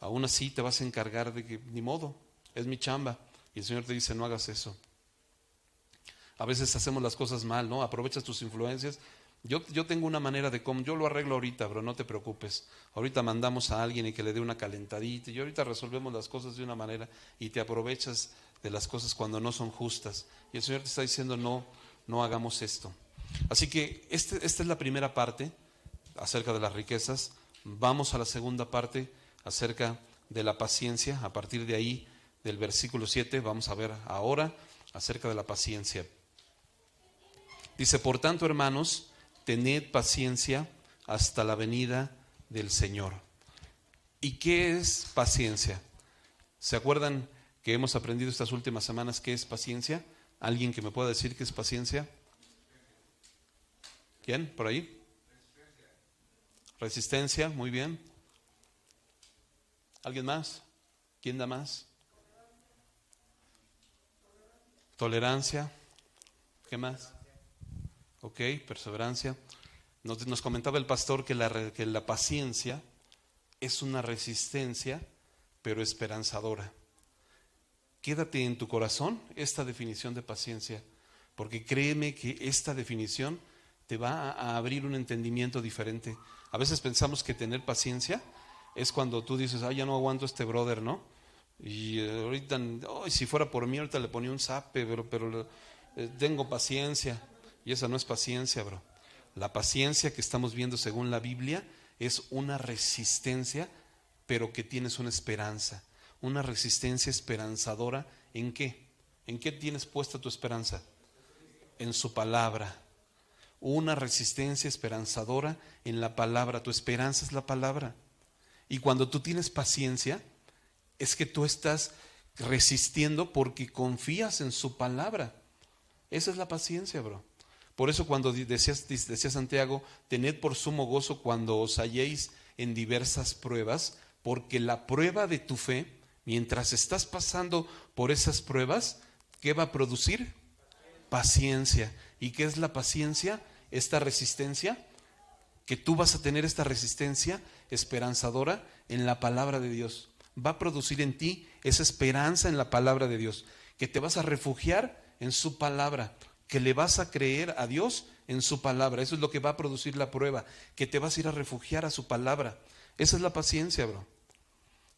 Aún así te vas a encargar de que, ni modo, es mi chamba. Y el Señor te dice, no hagas eso. A veces hacemos las cosas mal, ¿no? Aprovechas tus influencias. Yo tengo una manera de cómo, yo lo arreglo ahorita, bro, no te preocupes. Ahorita mandamos a alguien y que le dé una calentadita, y ahorita resolvemos las cosas de una manera, y te aprovechas de las cosas cuando no son justas. Y el Señor te está diciendo, no hagamos esto. Así que esta es la primera parte acerca de las riquezas. Vamos a la segunda parte acerca de la paciencia. A partir de ahí, del versículo 7, vamos a ver ahora acerca de la paciencia. Dice, por tanto, hermanos, tened paciencia hasta la venida del Señor. ¿Y qué es paciencia? ¿Se acuerdan que hemos aprendido estas últimas semanas qué es paciencia? ¿Alguien que me pueda decir qué es paciencia? ¿Quién? ¿Por ahí? Resistencia, muy bien. ¿Alguien más? ¿Quién da más? Tolerancia. ¿Qué más? Ok, perseverancia. Nos comentaba el pastor que la paciencia es una resistencia, pero esperanzadora. Quédate en tu corazón esta definición de paciencia, porque créeme que esta definición te va a abrir un entendimiento diferente. A veces pensamos que tener paciencia es cuando tú dices, ya no aguanto a este brother, ¿no? Y ahorita, si fuera por mí, ahorita le ponía un zape, pero tengo paciencia. Y esa no es paciencia, bro. La paciencia que estamos viendo según la Biblia es una resistencia, pero que tienes una esperanza. Una resistencia esperanzadora. ¿En qué? ¿En qué tienes puesta tu esperanza? En su palabra. Una resistencia esperanzadora en la palabra. Tu esperanza es la palabra. Y cuando tú tienes paciencia, es que tú estás resistiendo porque confías en su palabra. Esa es la paciencia, bro. Por eso cuando decía Santiago, tened por sumo gozo cuando os halléis en diversas pruebas, porque la prueba de tu fe, mientras estás pasando por esas pruebas, ¿qué va a producir? Paciencia. ¿Y qué es la paciencia? Esta resistencia, que tú vas a tener esta resistencia esperanzadora en la palabra de Dios. Va a producir en ti esa esperanza en la palabra de Dios, que te vas a refugiar en su palabra, que le vas a creer a Dios en su palabra. Eso es lo que va a producir la prueba, que te vas a ir a refugiar a su palabra. Esa es la paciencia, bro,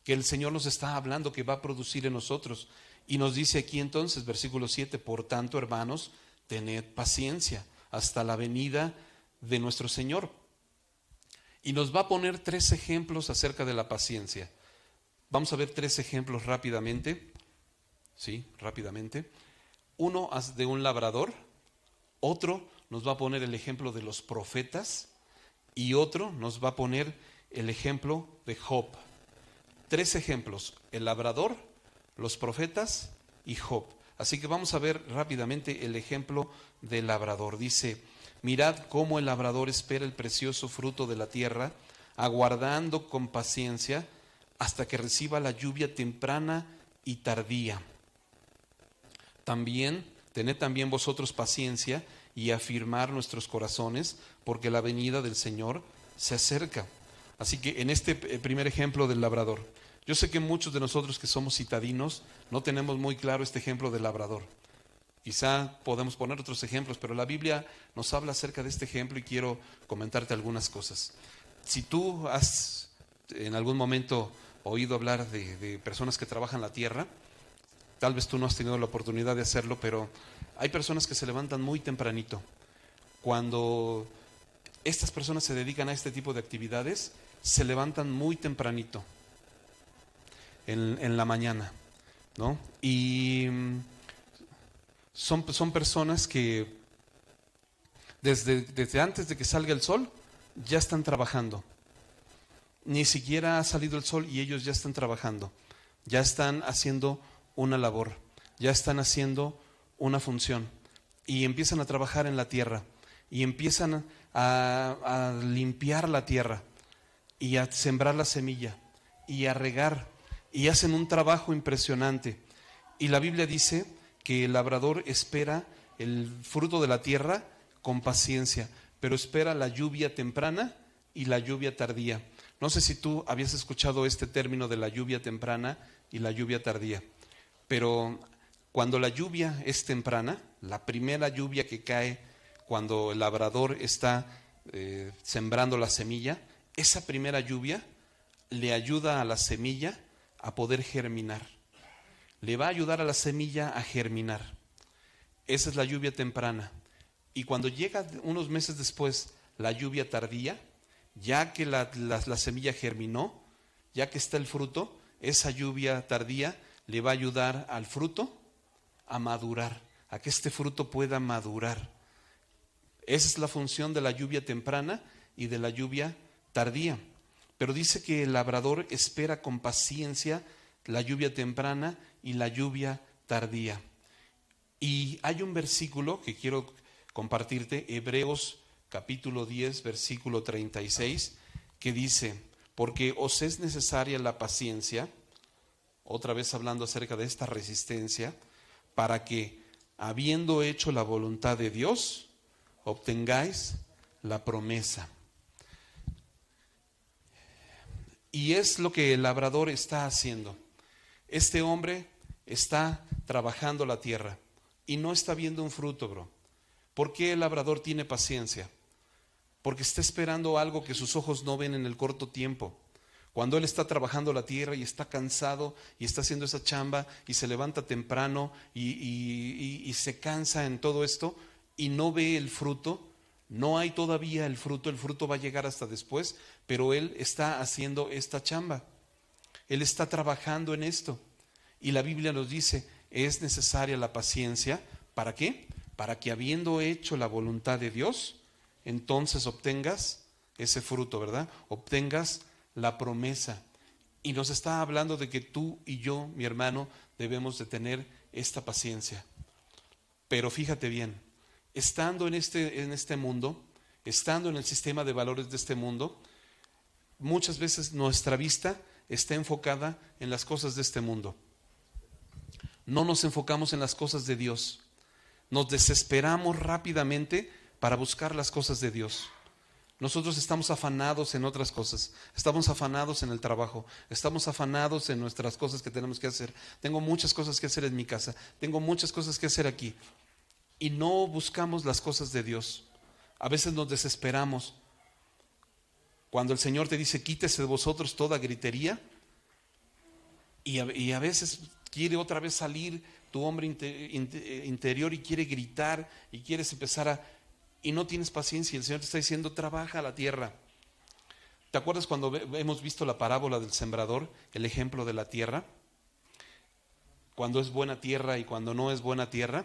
que el Señor nos está hablando, que va a producir en nosotros. Y nos dice aquí entonces, versículo 7, por tanto, hermanos, tened paciencia hasta la venida de nuestro Señor. Y nos va a poner 3 ejemplos acerca de la paciencia. Vamos a ver 3 ejemplos rápidamente. Sí, rápidamente. Uno de un labrador, otro nos va a poner el ejemplo de los profetas y otro nos va a poner el ejemplo de Job. 3 ejemplos: el labrador, los profetas y Job. Así que vamos a ver rápidamente el ejemplo del labrador. Dice: mirad cómo el labrador espera el precioso fruto de la tierra, aguardando con paciencia hasta que reciba la lluvia temprana y tardía. Tened también vosotros paciencia y afirmar nuestros corazones, porque la venida del Señor se acerca. Así que en este primer ejemplo del labrador, yo sé que muchos de nosotros que somos citadinos no tenemos muy claro este ejemplo del labrador. Quizá podemos poner otros ejemplos, pero la Biblia nos habla acerca de este ejemplo y quiero comentarte algunas cosas. Si tú has en algún momento oído hablar de personas que trabajan la tierra, tal vez tú no has tenido la oportunidad de hacerlo, pero hay personas que se levantan muy tempranito. Cuando estas personas se dedican a este tipo de actividades, se levantan muy tempranito en la mañana, ¿no? Y son personas que desde antes de que salga el sol ya están trabajando. Ni siquiera ha salido el sol y ellos ya están trabajando, ya están haciendo una labor, ya están haciendo una función y empiezan a trabajar en la tierra y empiezan a limpiar la tierra y a sembrar la semilla y a regar y hacen un trabajo impresionante. Y la Biblia dice que el labrador espera el fruto de la tierra con paciencia, pero espera la lluvia temprana y la lluvia tardía. No sé si tú habías escuchado este término de la lluvia temprana y la lluvia tardía. Pero cuando la lluvia es temprana, la primera lluvia que cae cuando el labrador está sembrando la semilla, esa primera lluvia le ayuda a la semilla a poder germinar. Le va a ayudar a la semilla a germinar. Esa es la lluvia temprana. Y cuando llega unos meses después la lluvia tardía, ya que la semilla germinó, ya que está el fruto, esa lluvia tardía le va a ayudar al fruto a madurar, a que este fruto pueda madurar. Esa es la función de la lluvia temprana y de la lluvia tardía. Pero dice que el labrador espera con paciencia la lluvia temprana y la lluvia tardía. Y hay un versículo que quiero compartirte, Hebreos capítulo 10, versículo 36, que dice: porque os es necesaria la paciencia, otra vez hablando acerca de esta resistencia, para que, habiendo hecho la voluntad de Dios, obtengáis la promesa. Y es lo que el labrador está haciendo. Este hombre está trabajando la tierra y no está viendo un fruto, bro. ¿Por qué el labrador tiene paciencia? Porque está esperando algo que sus ojos no ven en el corto tiempo. Cuando él está trabajando la tierra y está cansado y está haciendo esa chamba y se levanta temprano y se cansa en todo esto y no ve el fruto, no hay todavía el fruto va a llegar hasta después, pero él está haciendo esta chamba, él está trabajando en esto. Y la Biblia nos dice, es necesaria la paciencia, ¿para qué? Para que habiendo hecho la voluntad de Dios, entonces obtengas ese fruto, ¿verdad? Obtengas la promesa. Y nos está hablando de que tú y yo, mi hermano, debemos de tener esta paciencia. Pero fíjate bien, estando en este mundo, estando en el sistema de valores de este mundo, muchas veces nuestra vista está enfocada en las cosas de este mundo. No nos enfocamos en las cosas de Dios. Nos desesperamos rápidamente para buscar las cosas de Dios. Nosotros estamos afanados en otras cosas, estamos afanados en el trabajo, estamos afanados en nuestras cosas que tenemos que hacer. Tengo muchas cosas que hacer en mi casa, tengo muchas cosas que hacer aquí. Y no buscamos las cosas de Dios. A veces nos desesperamos. Cuando el Señor te dice, quítese de vosotros toda gritería, y a veces quiere otra vez salir tu hombre interior y quiere gritar y quieres empezar y no tienes paciencia. Y el Señor te está diciendo, trabaja la tierra. ¿Te acuerdas cuando hemos visto la parábola del sembrador, el ejemplo de la tierra? Cuando es buena tierra y cuando no es buena tierra.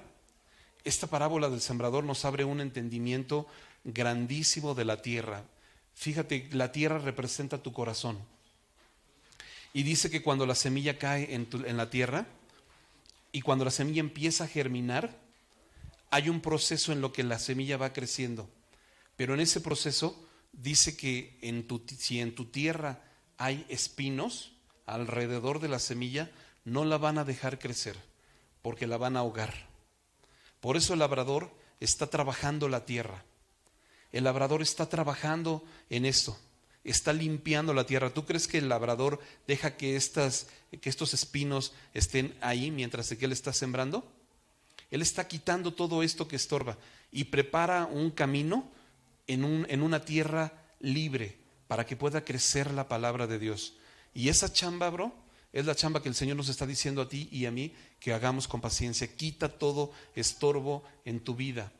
Esta parábola del sembrador nos abre un entendimiento grandísimo de la tierra. Fíjate, la tierra representa tu corazón. Y dice que cuando la semilla cae en la tierra y cuando la semilla empieza a germinar, hay un proceso en lo que la semilla va creciendo. Pero en ese proceso dice que si en tu tierra hay espinos alrededor de la semilla, no la van a dejar crecer porque la van a ahogar. Por eso el labrador está trabajando la tierra. El labrador está trabajando en esto, está limpiando la tierra. ¿Tú crees que el labrador deja que estos espinos estén ahí mientras que él está sembrando? Él está quitando todo esto que estorba y prepara un camino en una tierra libre para que pueda crecer la palabra de Dios. Y esa chamba, bro, es la chamba que el Señor nos está diciendo a ti y a mí que hagamos con paciencia. Quita todo estorbo en tu vida,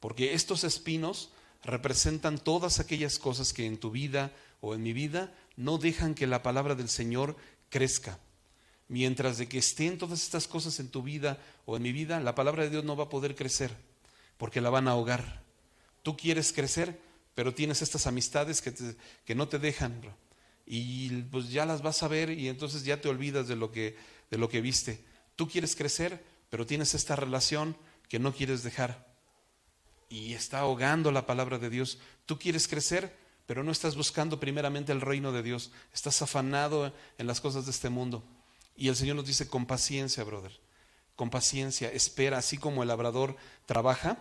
porque estos espinos representan todas aquellas cosas que en tu vida o en mi vida no dejan que la palabra del Señor crezca. Mientras de que estén todas estas cosas en tu vida o en mi vida, la palabra de Dios no va a poder crecer porque la van a ahogar. Tú quieres crecer, pero tienes estas amistades que no te dejan, bro. Y pues ya las vas a ver y entonces ya te olvidas de lo que viste. Tú quieres crecer, pero tienes esta relación que no quieres dejar y está ahogando la palabra de Dios. Tú quieres crecer, pero no estás buscando primeramente el reino de Dios. Estás afanado en las cosas de este mundo. Y el Señor nos dice, con paciencia, brother, con paciencia, espera, así como el labrador trabaja,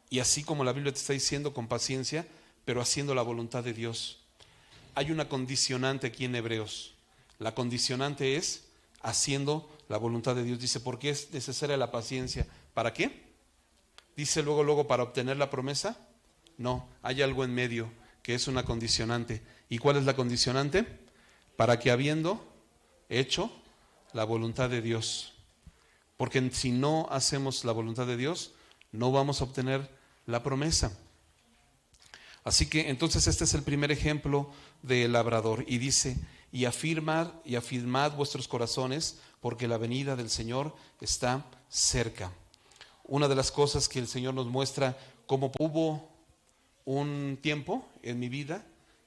y así como la Biblia te está diciendo, con paciencia, pero haciendo la voluntad de Dios. Hay una condicionante aquí en Hebreos. La condicionante es haciendo la voluntad de Dios. Dice, ¿por qué es necesaria la paciencia? ¿Para qué? Dice luego, ¿para obtener la promesa? No, hay algo en medio que es una condicionante. ¿Y cuál es la condicionante? Para que habiendo hecho la voluntad de Dios. Porque si no hacemos la voluntad de Dios, no vamos a obtener la promesa. Así que entonces este es el primer ejemplo del labrador. Y dice, y afirmad vuestros corazones, porque la venida del Señor está cerca. Una de las cosas que el Señor nos muestra, como hubo un tiempo en mi vida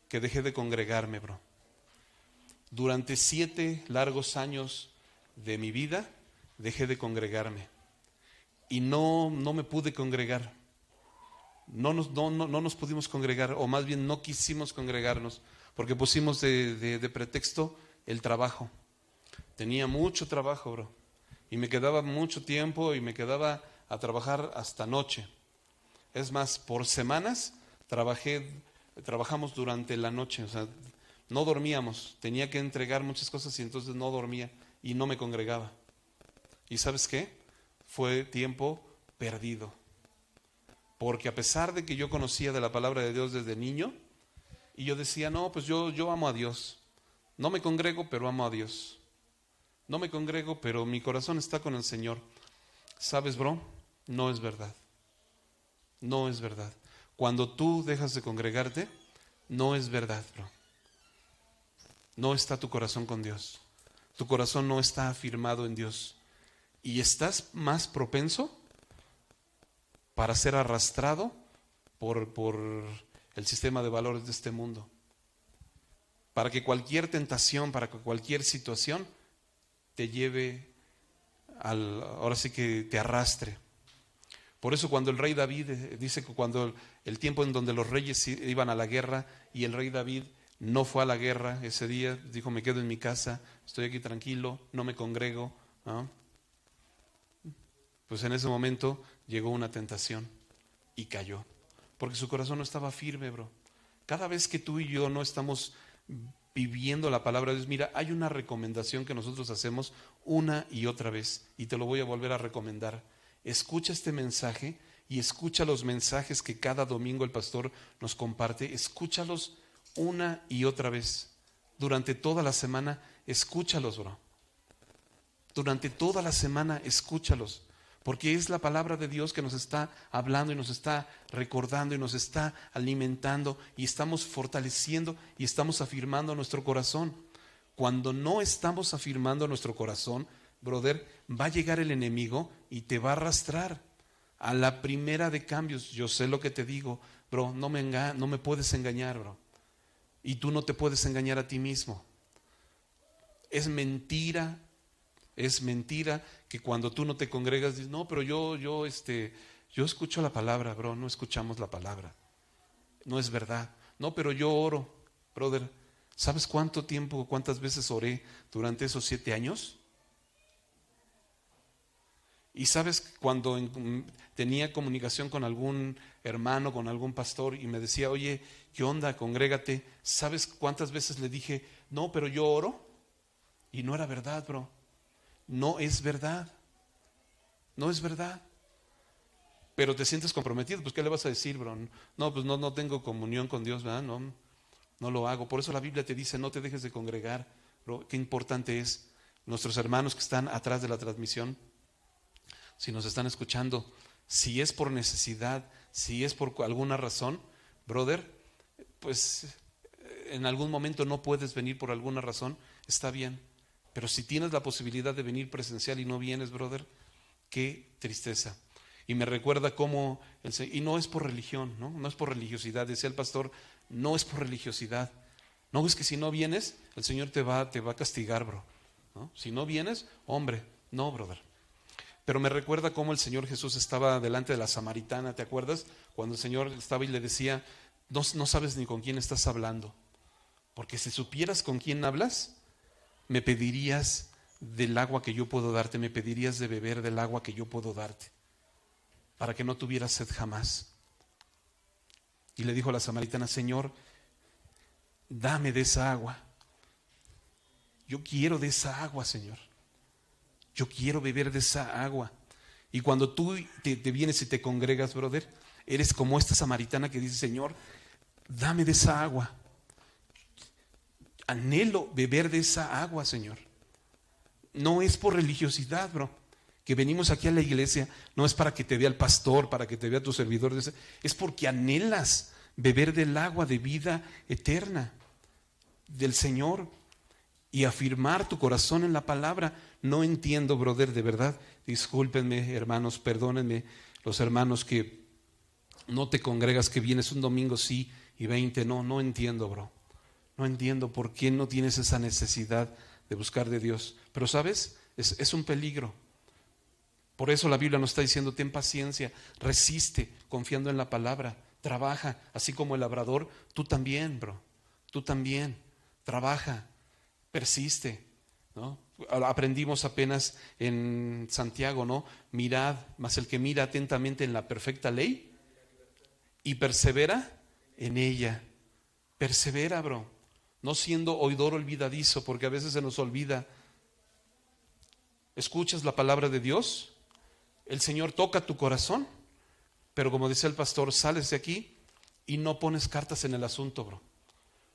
que dejé de congregarme, bro. Durante 7 largos años de mi vida dejé de congregarme y no me pude congregar. No nos pudimos congregar, o más bien no quisimos congregarnos, porque pusimos de pretexto el trabajo. Tenía mucho trabajo, bro, y me quedaba mucho tiempo y me quedaba a trabajar hasta noche. Es más, por semanas trabajamos durante la noche, o sea, no dormíamos, tenía que entregar muchas cosas y entonces no dormía y no me congregaba. ¿Y sabes qué? Fue tiempo perdido. Porque a pesar de que yo conocía de la palabra de Dios desde niño, y yo decía, no, pues yo amo a Dios. No me congrego, pero amo a Dios. No me congrego, pero mi corazón está con el Señor. ¿Sabes, bro? No es verdad. No es verdad. Cuando tú dejas de congregarte, no es verdad, bro. No está tu corazón con Dios. Tu corazón no está afirmado en Dios. Y estás más propenso para ser arrastrado por el sistema de valores de este mundo. para que cualquier tentación, para que cualquier situación te lleve ahora sí que te arrastre. Por eso cuando el rey David, dice que cuando el tiempo en donde los reyes iban a la guerra y el rey David no fue a la guerra ese día, dijo: me quedo en mi casa, estoy aquí tranquilo, no me congrego, ¿no? Pues en ese momento llegó una tentación y cayó, porque su corazón no estaba firme, bro. Cada vez que tú y yo no estamos viviendo la palabra de Dios, mira, hay una recomendación que nosotros hacemos una y otra vez, y te lo voy a volver a recomendar. Escucha este mensaje y escucha los mensajes que cada domingo el pastor nos comparte. Escúchalos una y otra vez. Durante toda la semana, escúchalos, bro. Durante toda la semana, escúchalos. Porque es la palabra de Dios que nos está hablando y nos está recordando y nos está alimentando y estamos fortaleciendo y estamos afirmando nuestro corazón. Cuando no estamos afirmando nuestro corazón, brother, va a llegar el enemigo y te va a arrastrar a la primera de cambios. Yo sé lo que te digo, bro, no me puedes engañar, bro. Y tú no te puedes engañar a ti mismo. Es mentira que cuando tú no te congregas dices: no, pero yo escucho la palabra. Bro, no escuchamos la palabra. No es verdad. No, pero yo oro, brother. ¿Sabes cuántas veces oré durante esos 7 años? Y sabes, cuando tenía comunicación con algún hermano, con algún pastor, y me decía: oye, ¿qué onda? Congrégate. ¿Sabes cuántas veces le dije: no, pero yo oro? Y no era verdad, bro. No es verdad. No es verdad. Pero te sientes comprometido, pues ¿qué le vas a decir, bro? No, pues no tengo comunión con Dios, ¿verdad? No lo hago. Por eso la Biblia te dice: no te dejes de congregar, bro. Qué importante es. Nuestros hermanos que están atrás de la transmisión, si nos están escuchando, si es por necesidad, si es por alguna razón, brother, pues en algún momento no puedes venir por alguna razón, está bien. Pero si tienes la posibilidad de venir presencial y no vienes, brother, qué tristeza. Y me recuerda cómo, y no es por religión, no es por religiosidad, decía el pastor, no es por religiosidad. No, es que si no vienes, el Señor te va a castigar, bro, ¿no? Si no vienes, hombre, no, brother. Pero me recuerda cómo el Señor Jesús estaba delante de la samaritana, ¿te acuerdas? Cuando el Señor estaba y le decía: no sabes ni con quién estás hablando, porque si supieras con quién hablas, me pedirías del agua que yo puedo darte, me pedirías de beber del agua que yo puedo darte, para que no tuvieras sed jamás. Y le dijo a la samaritana: Señor, dame de esa agua. Yo quiero de esa agua, Señor. Yo quiero beber de esa agua. Y cuando tú te vienes y te congregas, brother, eres como esta samaritana que dice: Señor, dame de esa agua. Anhelo beber de esa agua, Señor. No es por religiosidad, bro, que venimos aquí a la iglesia. No es para que te vea el pastor, para que te vea tu servidor. Es porque anhelas beber del agua de vida eterna del Señor y afirmar tu corazón en la palabra. No entiendo, brother, de verdad. Discúlpenme, hermanos, perdónenme, los hermanos que no te congregas, que vienes un domingo sí y 20 no entiendo, bro. No entiendo por qué no tienes esa necesidad de buscar de Dios. Pero sabes, es un peligro. Por eso la Biblia nos está diciendo: ten paciencia, resiste, confiando en la palabra, trabaja, así como el labrador. Tú también, bro, tú también, trabaja, persiste, ¿no? Aprendimos apenas en Santiago, ¿no? Mirad, mas el que mira atentamente en la perfecta ley y persevera en ella. Persevera, bro. No siendo oidor olvidadizo, porque a veces se nos olvida. Escuchas la palabra de Dios, el Señor toca tu corazón, pero como dice el pastor, sales de aquí y no pones cartas en el asunto, bro.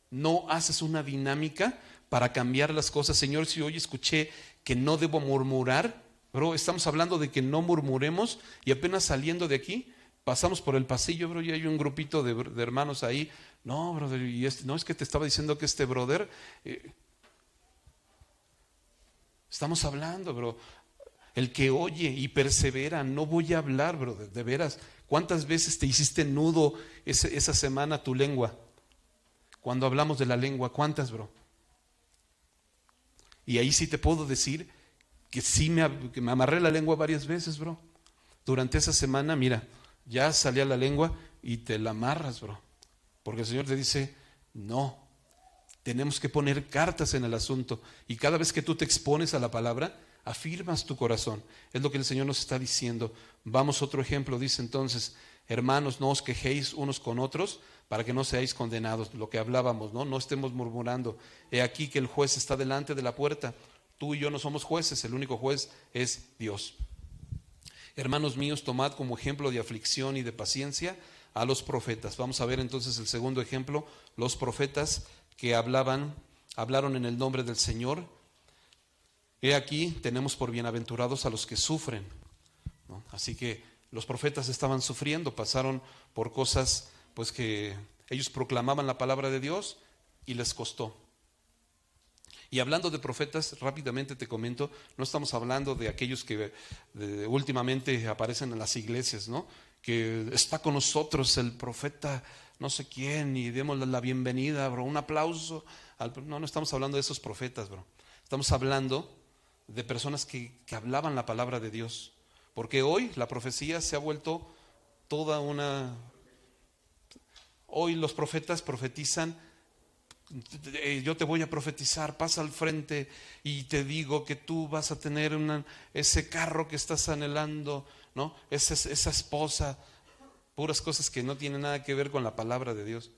No haces una dinámica para cambiar las cosas. Señor, si hoy escuché que no debo murmurar, bro, estamos hablando de que no murmuremos, y apenas saliendo de aquí, pasamos por el pasillo, bro, y hay un grupito de hermanos ahí. No, brother, no es que te estaba diciendo que este brother, estamos hablando, bro. El que oye y persevera, no voy a hablar, brother, de veras. ¿Cuántas veces te hiciste nudo esa semana tu lengua? Cuando hablamos de la lengua, ¿cuántas, bro? Y ahí sí te puedo decir que sí que me amarré la lengua varias veces, bro. Durante esa semana, mira, ya salía la lengua y te la amarras, bro. Porque el Señor te dice, no, tenemos que poner cartas en el asunto. Y cada vez que tú te expones a la palabra, afirmas tu corazón. Es lo que el Señor nos está diciendo. Vamos, otro ejemplo, dice entonces, hermanos, no os quejéis unos con otros para que no seáis condenados. Lo que hablábamos, no estemos murmurando. He aquí que el juez está delante de la puerta. Tú y yo no somos jueces, el único juez es Dios. Hermanos míos, tomad como ejemplo de aflicción y de paciencia a los profetas. Vamos a ver entonces el segundo ejemplo, los profetas que hablaron en el nombre del Señor. He aquí, tenemos por bienaventurados a los que sufren, ¿no? Así que los profetas estaban sufriendo, pasaron por cosas pues que ellos proclamaban la palabra de Dios y les costó. Y hablando de profetas, rápidamente te comento, no estamos hablando de aquellos que últimamente aparecen en las iglesias, ¿no? Que está con nosotros el profeta no sé quién y démosle la bienvenida, bro, un aplauso. No estamos hablando de esos profetas, bro. Estamos hablando de personas que hablaban la palabra de Dios. Porque hoy la profecía se ha vuelto toda una... Hoy los profetas profetizan, yo te voy a profetizar, pasa al frente y te digo que tú vas a tener ese carro que estás anhelando, ¿no? Esa esposa, puras cosas que no tienen nada que ver con la palabra de Dios.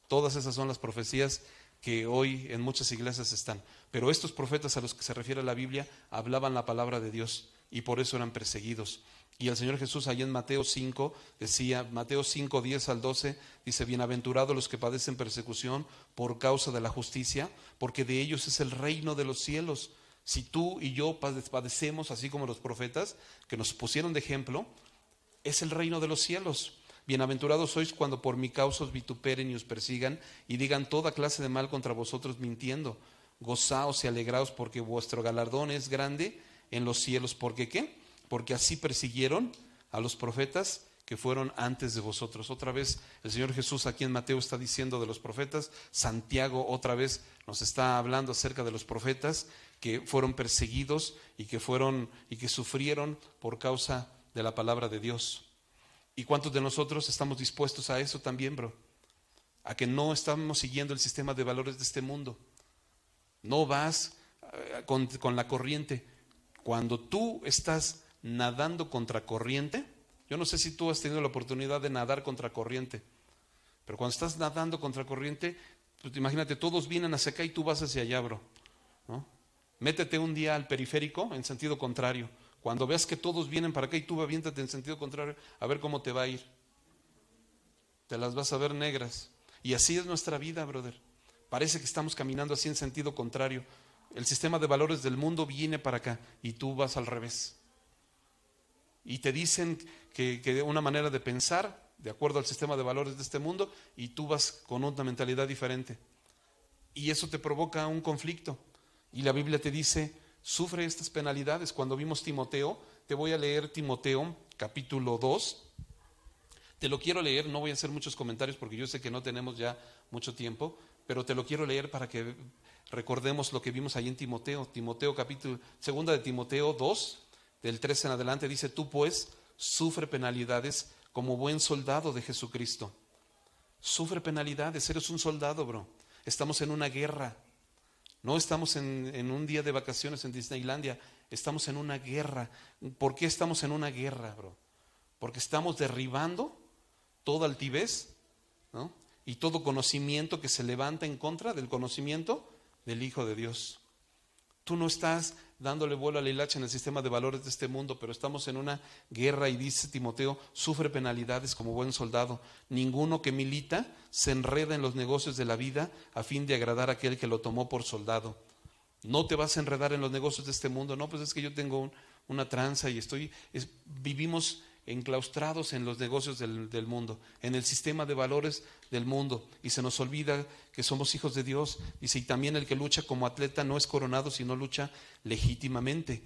Todas esas son las profecías que hoy en muchas iglesias están. Pero estos profetas a los que se refiere la Biblia hablaban la palabra de Dios y por eso eran perseguidos. Y el Señor Jesús allá en Mateo 5 decía, Mateo 5, 10 al 12, dice, bienaventurados los que padecen persecución por causa de la justicia, porque de ellos es el reino de los cielos. Si tú y yo padecemos así como los profetas que nos pusieron de ejemplo, es el reino de los cielos. Bienaventurados sois cuando por mi causa os vituperen y os persigan y digan toda clase de mal contra vosotros mintiendo. Gozaos y alegraos porque vuestro galardón es grande en los cielos. ¿Por qué qué? Porque así persiguieron a los profetas que fueron antes de vosotros. Otra vez el Señor Jesús aquí en Mateo está diciendo de los profetas. Santiago otra vez nos está hablando acerca de los profetas que fueron perseguidos y que sufrieron por causa de la palabra de Dios. ¿Y cuántos de nosotros estamos dispuestos a eso también, bro? A que no estamos siguiendo el sistema de valores de este mundo. No vas con la corriente. Cuando tú estás nadando contra corriente, yo no sé si tú has tenido la oportunidad de nadar contra corriente, pero cuando estás nadando contra corriente, pues imagínate, todos vienen hacia acá y tú vas hacia allá, bro, ¿no? Métete un día al periférico en sentido contrario. Cuando veas que todos vienen para acá y tú aviéntate en sentido contrario, a ver cómo te va a ir. Te las vas a ver negras. Y así es nuestra vida, brother. Parece que estamos caminando así en sentido contrario. El sistema de valores del mundo viene para acá y tú vas al revés. Y te dicen que una manera de pensar, de acuerdo al sistema de valores de este mundo, y tú vas con una mentalidad diferente. Y eso te provoca un conflicto. Y la Biblia te dice, sufre estas penalidades. Cuando vimos Timoteo, te voy a leer Timoteo capítulo 2. Te lo quiero leer, no voy a hacer muchos comentarios porque yo sé que no tenemos ya mucho tiempo, pero te lo quiero leer para que recordemos lo que vimos ahí en Timoteo. Segunda de Timoteo 2, del 13 en adelante, dice, tú pues sufre penalidades como buen soldado de Jesucristo. Sufre penalidades, eres un soldado, bro. Estamos en una guerra. No estamos en un día de vacaciones en Disneylandia, estamos en una guerra. ¿Por qué estamos en una guerra, bro? Porque estamos derribando toda altivez, ¿no? Y todo conocimiento que se levanta en contra del conocimiento del Hijo de Dios. Tú no estás dándole vuelo a la hilacha en el sistema de valores de este mundo, pero estamos en una guerra y dice Timoteo, sufre penalidades como buen soldado. Ninguno que milita se enreda en los negocios de la vida a fin de agradar a aquel que lo tomó por soldado. No te vas a enredar en los negocios de este mundo. No, pues es que yo tengo una tranza y vivimos enclaustrados en los negocios del mundo, en el sistema de valores del mundo, y se nos olvida que somos hijos de Dios. Dice, y también el que lucha como atleta no es coronado, sino lucha legítimamente.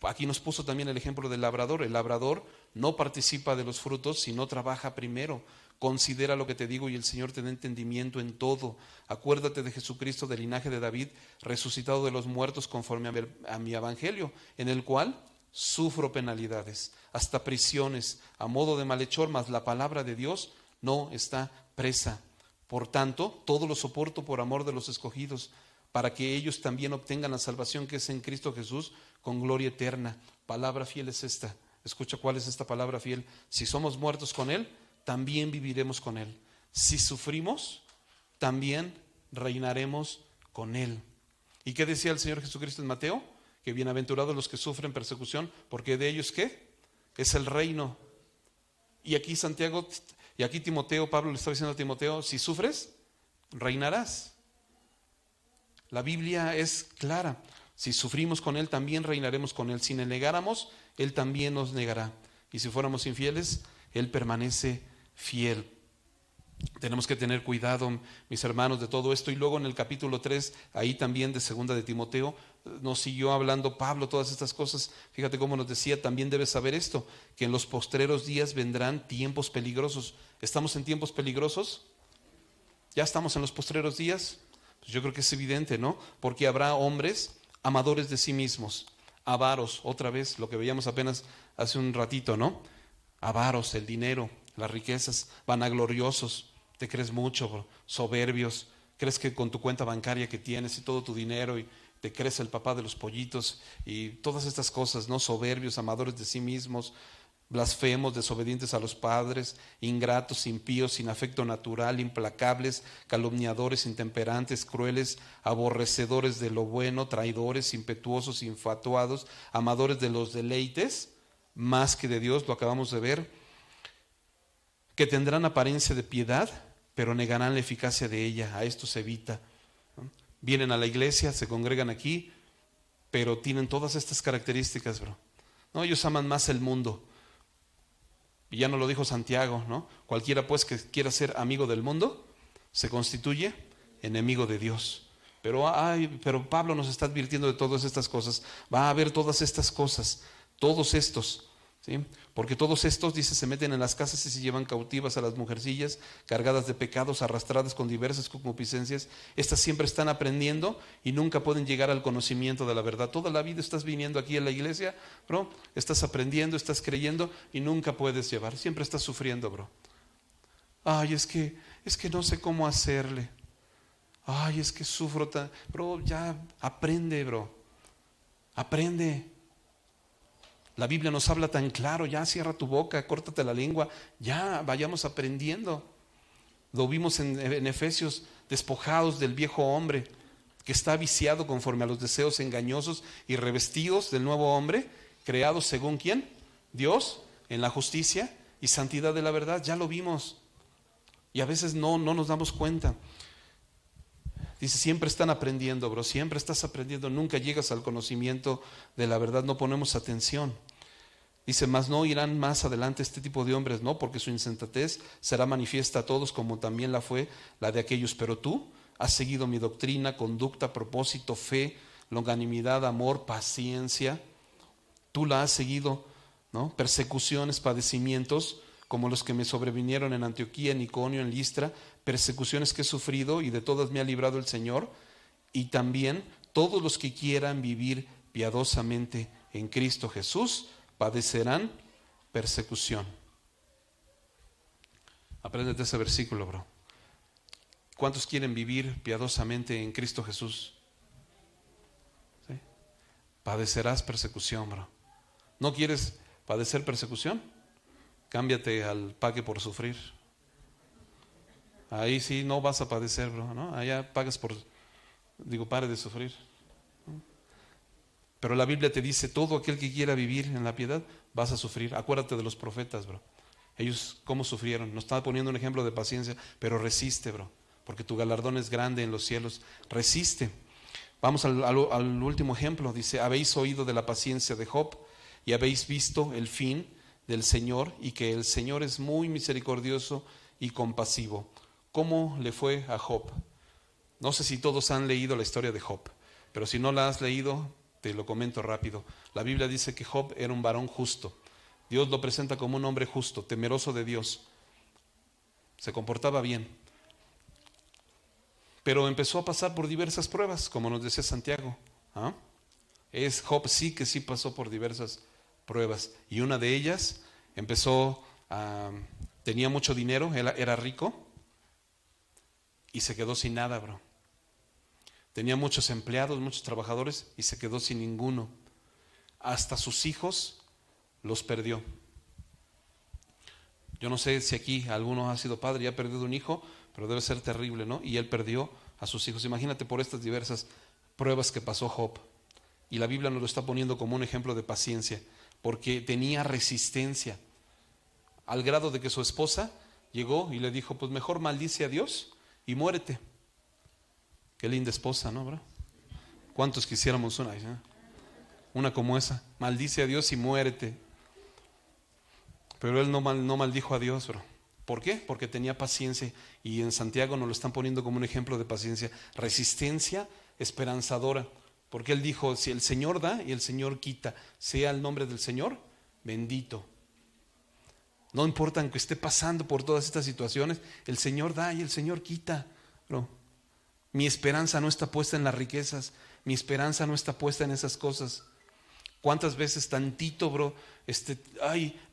Aquí nos puso también el ejemplo del labrador. El labrador no participa de los frutos, sino trabaja primero Considera lo que te digo y el Señor te dé entendimiento en todo. Acuérdate de Jesucristo del linaje de David, resucitado de los muertos conforme a mi evangelio, en el cual sufro penalidades, hasta prisiones, a modo de malhechor, mas la palabra de Dios no está presa. Por tanto, todo lo soporto por amor de los escogidos, para que ellos también obtengan la salvación que es en Cristo Jesús con gloria eterna. Palabra fiel es esta. Escucha cuál es esta palabra fiel. Si somos muertos con Él, también viviremos con Él. Si sufrimos, también reinaremos con Él. ¿Y qué decía el Señor Jesucristo en Mateo? Que bienaventurados los que sufren persecución, porque de ellos ¿qué? Es el reino. Y aquí Santiago, y aquí Timoteo, Pablo le está diciendo a Timoteo, si sufres, reinarás. La Biblia es clara. Si sufrimos con Él, también reinaremos con Él. Si le negáramos, Él también nos negará. Y si fuéramos infieles, Él permanece fiel. Tenemos que tener cuidado, mis hermanos, de todo esto. Y luego en el capítulo 3, ahí también de segunda de Timoteo, nos siguió hablando Pablo todas estas cosas. Fíjate cómo nos decía, también debes saber esto, que en los postreros días vendrán tiempos peligrosos. ¿Estamos en tiempos peligrosos? ¿Ya estamos en los postreros días? Pues yo creo que es evidente, ¿no? Porque habrá hombres amadores de sí mismos, avaros, otra vez, lo que veíamos apenas hace un ratito, ¿no? Avaros, el dinero, las riquezas, vanagloriosos, te crees mucho, bro, soberbios, crees que con tu cuenta bancaria que tienes y todo tu dinero y te crees el papá de los pollitos y todas estas cosas, ¿no? Soberbios, amadores de sí mismos, blasfemos, desobedientes a los padres, ingratos, impíos, sin afecto natural, implacables, calumniadores, intemperantes, crueles, aborrecedores de lo bueno, traidores, impetuosos, infatuados, amadores de los deleites, más que de Dios, lo acabamos de ver, que tendrán apariencia de piedad, pero negarán la eficacia de ella. A esto se evita, ¿no? Vienen a la iglesia, se congregan aquí, pero tienen todas estas características, bro. No, ellos aman más el mundo. Y ya nos lo dijo Santiago, ¿no? Cualquiera pues que quiera ser amigo del mundo, se constituye enemigo de Dios. Pero Pablo nos está advirtiendo de todas estas cosas. Va a haber todas estas cosas, todos estos, ¿sí? Porque todos estos, dice, se meten en las casas y se llevan cautivas a las mujercillas, cargadas de pecados, arrastradas con diversas concupiscencias. Estas siempre están aprendiendo y nunca pueden llegar al conocimiento de la verdad. Toda la vida estás viniendo aquí a la iglesia, bro, estás aprendiendo, estás creyendo y nunca puedes llevar. Siempre estás sufriendo, bro. Ay, es que no sé cómo hacerle. Ay, es que sufro tan... Bro, ya aprende, bro. Aprende. La Biblia nos habla tan claro, ya cierra tu boca, córtate la lengua, ya vayamos aprendiendo. Lo vimos en Efesios, despojados del viejo hombre, que está viciado conforme a los deseos engañosos y revestidos del nuevo hombre, creados según ¿quién? Dios, en la justicia y santidad de la verdad. Ya lo vimos. Y a veces no nos damos cuenta. Dice, siempre están aprendiendo, bro, siempre estás aprendiendo, nunca llegas al conocimiento de la verdad, no ponemos atención. Dice, mas no irán más adelante este tipo de hombres, no, porque su insensatez será manifiesta a todos, como también la fue la de aquellos. Pero tú has seguido mi doctrina, conducta, propósito, fe, longanimidad, amor, paciencia. Tú la has seguido, ¿no? Persecuciones, padecimientos, como los que me sobrevinieron en Antioquía, en Iconio, en Listra, persecuciones que he sufrido y de todas me ha librado el Señor. Y también todos los que quieran vivir piadosamente en Cristo Jesús padecerán persecución. Apréndete ese versículo, bro. ¿Cuántos quieren vivir piadosamente en Cristo Jesús? ¿Sí? Padecerás persecución, bro. ¿No quieres padecer persecución? Cámbiate al pague por sufrir. Ahí sí no vas a padecer, bro, ¿no? Allá pagas por, pare de sufrir. Pero la Biblia te dice, todo aquel que quiera vivir en la piedad, vas a sufrir. Acuérdate de los profetas, bro. Ellos cómo sufrieron. Nos está poniendo un ejemplo de paciencia, pero resiste, bro, porque tu galardón es grande en los cielos. Resiste. Vamos al último ejemplo. Dice, habéis oído de la paciencia de Job y habéis visto el fin del Señor y que el Señor es muy misericordioso y compasivo. ¿Cómo le fue a Job? No sé si todos han leído la historia de Job, pero si no la has leído, te lo comento rápido. La Biblia dice que Job era un varón justo. Dios lo presenta como un hombre justo, temeroso de Dios. se comportaba bien. Pero empezó a pasar por diversas pruebas, como nos decía Santiago. ¿Ah? Job sí que sí pasó por diversas pruebas. Y una de ellas tenía mucho dinero, era rico, y se quedó sin nada, bro. Tenía muchos empleados, muchos trabajadores, y se quedó sin ninguno. Hasta sus hijos los perdió. Yo no sé si aquí alguno ha sido padre y ha perdido un hijo, pero debe ser terrible, ¿no? Y él perdió a sus hijos. Imagínate por estas diversas pruebas que pasó Job. Y la Biblia nos lo está poniendo como un ejemplo de paciencia, porque tenía resistencia, al grado de que su esposa llegó y le dijo, pues mejor maldice a Dios y muérete. Qué linda esposa, ¿no, bro? ¿Cuántos quisiéramos una como esa? Maldice a Dios y muérete. Pero él no maldijo a Dios, bro. ¿Por qué? Porque tenía paciencia. Y en Santiago nos lo están poniendo como un ejemplo de paciencia. Resistencia esperanzadora. Porque él dijo, si el Señor da y el Señor quita, sea el nombre del Señor bendito. No importa aunque esté pasando por todas estas situaciones, el Señor da y el Señor quita, bro. Mi esperanza no está puesta en las riquezas, mi esperanza no está puesta en esas cosas. ¿Cuántas veces tantito, bro,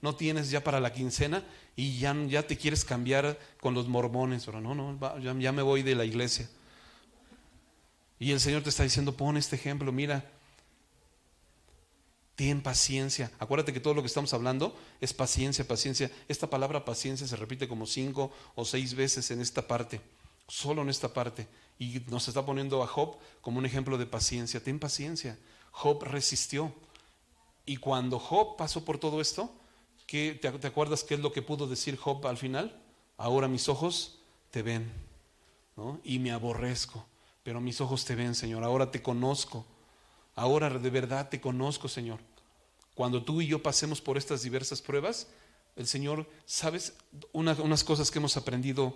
no tienes ya para la quincena y ya te quieres cambiar con los mormones, bro? No, ya me voy de la iglesia. Y el Señor te está diciendo, pon este ejemplo, mira, ten paciencia. Acuérdate que todo lo que estamos hablando es paciencia, paciencia. Esta palabra paciencia se repite como 5 o 6 veces en esta parte, solo en esta parte. Y nos está poniendo a Job como un ejemplo de paciencia. Ten paciencia. Job resistió. Y cuando Job pasó por todo esto, ¿te acuerdas qué es lo que pudo decir Job al final? Ahora mis ojos te ven, ¿no? Y me aborrezco, pero mis ojos te ven, Señor. Ahora te conozco. Ahora de verdad te conozco, Señor. Cuando tú y yo pasemos por estas diversas pruebas, el Señor, ¿sabes? Unas cosas que hemos aprendido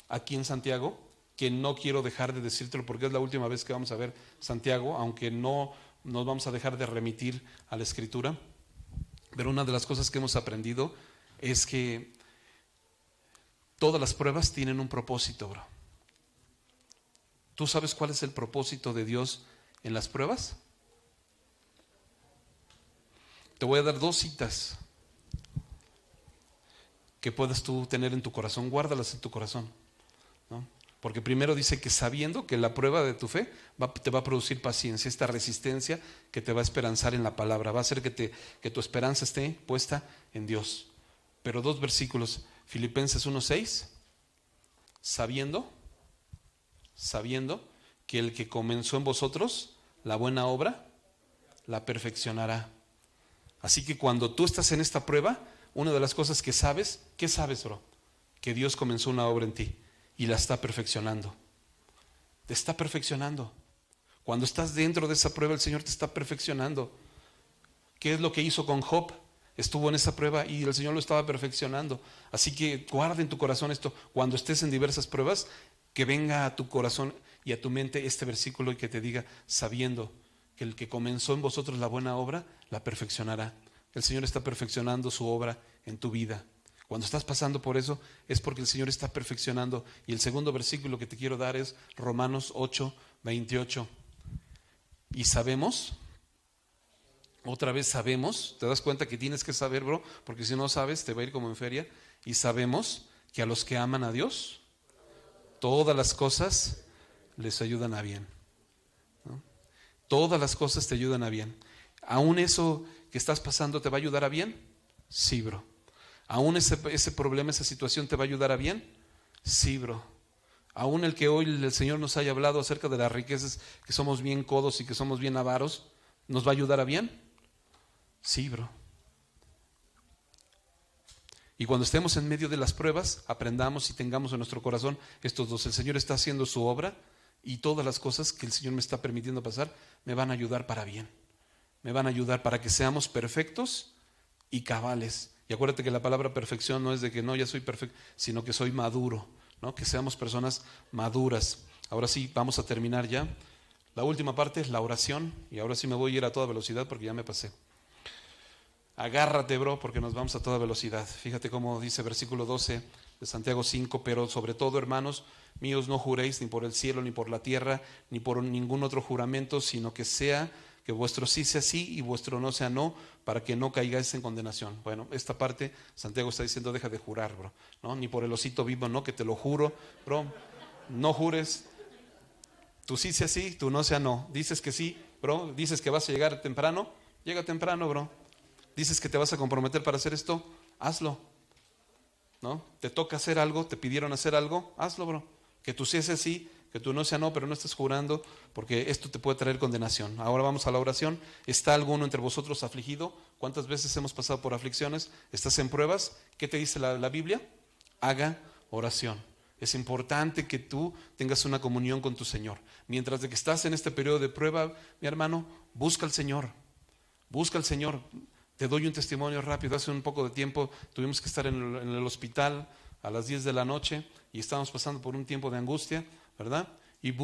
aquí en Santiago, que no quiero dejar de decírtelo porque es la última vez que vamos a ver Santiago, aunque no nos vamos a dejar de remitir a la Escritura. Pero una de las cosas que hemos aprendido es que todas las pruebas tienen un propósito, bro. ¿Tú sabes cuál es el propósito de Dios en las pruebas? Te voy a dar 2 citas que puedas tú tener en tu corazón. Guárdalas en tu corazón, ¿no? Porque primero dice que sabiendo que la prueba de tu fe te va a producir paciencia, esta resistencia que te va a esperanzar en la palabra, va a hacer que tu esperanza esté puesta en Dios. Pero 2 versículos, Filipenses 1:6, sabiendo que el que comenzó en vosotros la buena obra, la perfeccionará. Así que cuando tú estás en esta prueba, una de las cosas que sabes, ¿qué sabes, bro? Que Dios comenzó una obra en ti y la está perfeccionando. Te está perfeccionando. Cuando estás dentro de esa prueba, el Señor te está perfeccionando. ¿Qué es lo que hizo con Job? Estuvo en esa prueba y el Señor lo estaba perfeccionando. Así que guarda en tu corazón esto. Cuando estés en diversas pruebas, que venga a tu corazón y a tu mente este versículo y que te diga, sabiendo que el que comenzó en vosotros la buena obra, la perfeccionará. El Señor está perfeccionando su obra en tu vida. Cuando estás pasando por eso es porque el Señor está perfeccionando. Y el segundo versículo que te quiero dar es Romanos 8:28. Y sabemos, otra vez sabemos, te das cuenta que tienes que saber, bro, porque si no sabes te va a ir como en feria. Y sabemos que a los que aman a Dios, todas las cosas les ayudan a bien, ¿no? Todas las cosas te ayudan a bien. ¿Aún eso que estás pasando te va a ayudar a bien? Sí, bro. ¿Aún ese problema, esa situación te va a ayudar a bien? Sí, bro. Aún el que hoy el Señor nos haya hablado acerca de las riquezas, que somos bien codos y que somos bien avaros, ¿nos va a ayudar a bien? Sí, bro. Y cuando estemos en medio de las pruebas, aprendamos y tengamos en nuestro corazón estos 2. El Señor está haciendo su obra y todas las cosas que el Señor me está permitiendo pasar me van a ayudar para bien. Me van a ayudar para que seamos perfectos y cabales. Y acuérdate que la palabra perfección no es de que no, ya soy perfecto, sino que soy maduro, ¿no? Que seamos personas maduras. Ahora sí, vamos a terminar ya. La última parte es la oración. Y ahora sí me voy a ir a toda velocidad porque ya me pasé. Agárrate, bro, porque nos vamos a toda velocidad. Fíjate cómo dice versículo 12 de Santiago 5, pero sobre todo, hermanos míos, no juréis ni por el cielo, ni por la tierra, ni por ningún otro juramento, sino que sea que vuestro sí sea sí y vuestro no sea no, para que no caigáis en condenación. Bueno, esta parte Santiago está diciendo, deja de jurar, bro, ¿no? Ni por el osito vivo, no, que te lo juro, bro, no jures. Tu sí sea sí, tu no sea no. Dices que sí, bro, dices que vas a llegar temprano, llega temprano, bro. Dices que te vas a comprometer para hacer esto, hazlo, ¿no? Te toca hacer algo, te pidieron hacer algo, hazlo, bro. Que tú sí sea sí, que tú no sea no, pero no estés jurando, porque esto te puede traer condenación. Ahora vamos a la oración. ¿Está alguno entre vosotros afligido? ¿Cuántas veces hemos pasado por aflicciones? ¿Estás en pruebas? ¿Qué te dice la Biblia? Haga oración. Es importante que tú tengas una comunión con tu Señor. Mientras de que estás en este periodo de prueba, mi hermano, busca al Señor. Busca al Señor. Te doy un testimonio rápido. Hace un poco de tiempo tuvimos que estar en el hospital a las 10 de la noche y estábamos pasando por un tiempo de angustia, ¿verdad? Y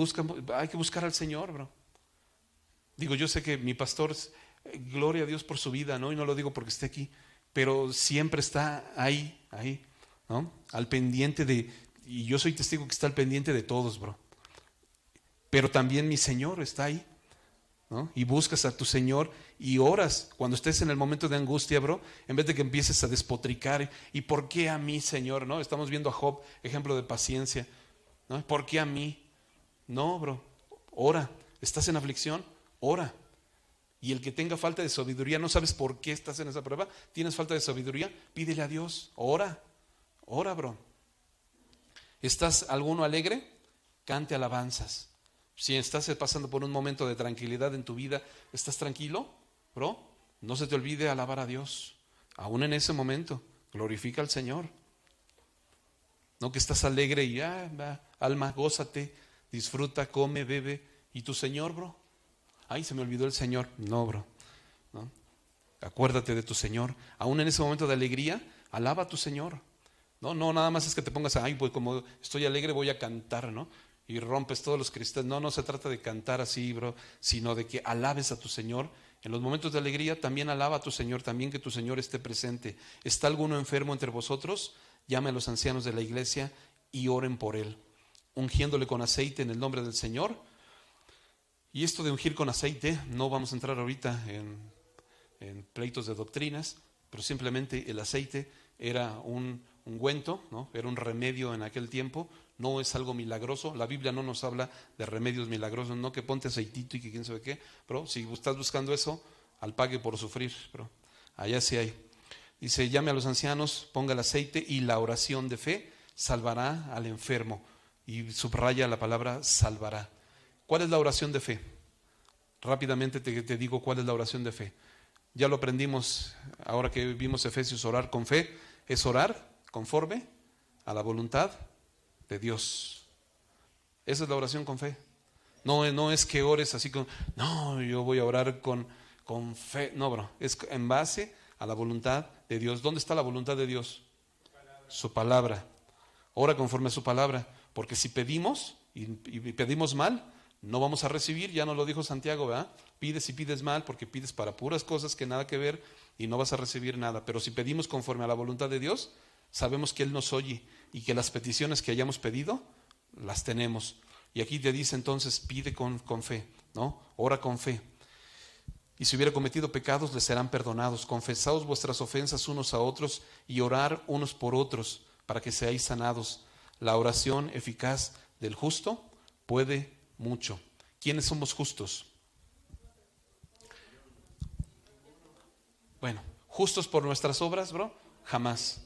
hay que buscar al Señor, bro. Digo, yo sé que mi pastor, gloria a Dios por su vida, ¿no? Y no lo digo porque esté aquí, pero siempre está ahí, ¿no? Al pendiente y yo soy testigo que está al pendiente de todos, bro. Pero también mi Señor está ahí, ¿no? Y buscas a tu Señor y oras cuando estés en el momento de angustia, bro, en vez de que empieces a despotricar. ¿Y por qué a mí, Señor? ¿No? Estamos viendo a Job, ejemplo de paciencia, ¿no? ¿Por qué a mí? No, bro, ora. ¿Estás en aflicción? Ora. Y el que tenga falta de sabiduría, no sabes por qué estás en esa prueba, tienes falta de sabiduría, pídele a Dios. Ora, bro. ¿Estás alguno alegre? Cante alabanzas. Si estás pasando por un momento de tranquilidad en tu vida, ¿estás tranquilo, bro? No se te olvide alabar a Dios. Aún en ese momento, glorifica al Señor. No que estás alegre y alma, gózate, disfruta, come, bebe. ¿Y tu Señor, bro? Ay, se me olvidó el Señor. No, bro, ¿no? Acuérdate de tu Señor. Aún en ese momento de alegría, alaba a tu Señor. No, nada más es que te pongas, ay, pues como estoy alegre voy a cantar, ¿no? Y rompes todos los cristales. No se trata de cantar así, bro, sino de que alabes a tu Señor. En los momentos de alegría también alaba a tu Señor, también que tu Señor esté presente. ¿Está alguno enfermo entre vosotros? Llame a los ancianos de la iglesia y oren por él, ungiéndole con aceite en el nombre del Señor. Y esto de ungir con aceite, no vamos a entrar ahorita en pleitos de doctrinas, pero simplemente el aceite era un ungüento, ¿no? Era un remedio en aquel tiempo, no es algo milagroso. La Biblia no nos habla de remedios milagrosos, no que ponte aceitito y que quién sabe qué, pero si estás buscando eso, al pague por sufrir, pero allá sí hay. Dice, llame a los ancianos, ponga el aceite y la oración de fe salvará al enfermo. Y subraya la palabra salvará. ¿Cuál es la oración de fe? Rápidamente te digo cuál es la oración de fe. Ya lo aprendimos ahora que vimos Efesios, orar con fe. Es orar conforme a la voluntad de Dios. Esa es la oración con fe. No es que ores así no, yo voy a orar con fe. No, bro, es en base a la voluntad de Dios. ¿Dónde está la voluntad de Dios? Su palabra. Ora conforme a su palabra, porque si pedimos y pedimos mal, no vamos a recibir. Ya nos lo dijo Santiago, ¿verdad? Pides y pides mal porque pides para puras cosas que nada que ver y no vas a recibir nada. Pero si pedimos conforme a la voluntad de Dios, sabemos que Él nos oye y que las peticiones que hayamos pedido, las tenemos. Y aquí te dice entonces, pide con fe, ¿no? Ora con fe. Y si hubiera cometido pecados, les serán perdonados. Confesaos vuestras ofensas unos a otros y orar unos por otros para que seáis sanados. La oración eficaz del justo puede mucho. ¿Quiénes somos justos? Bueno, justos por nuestras obras, bro, jamás.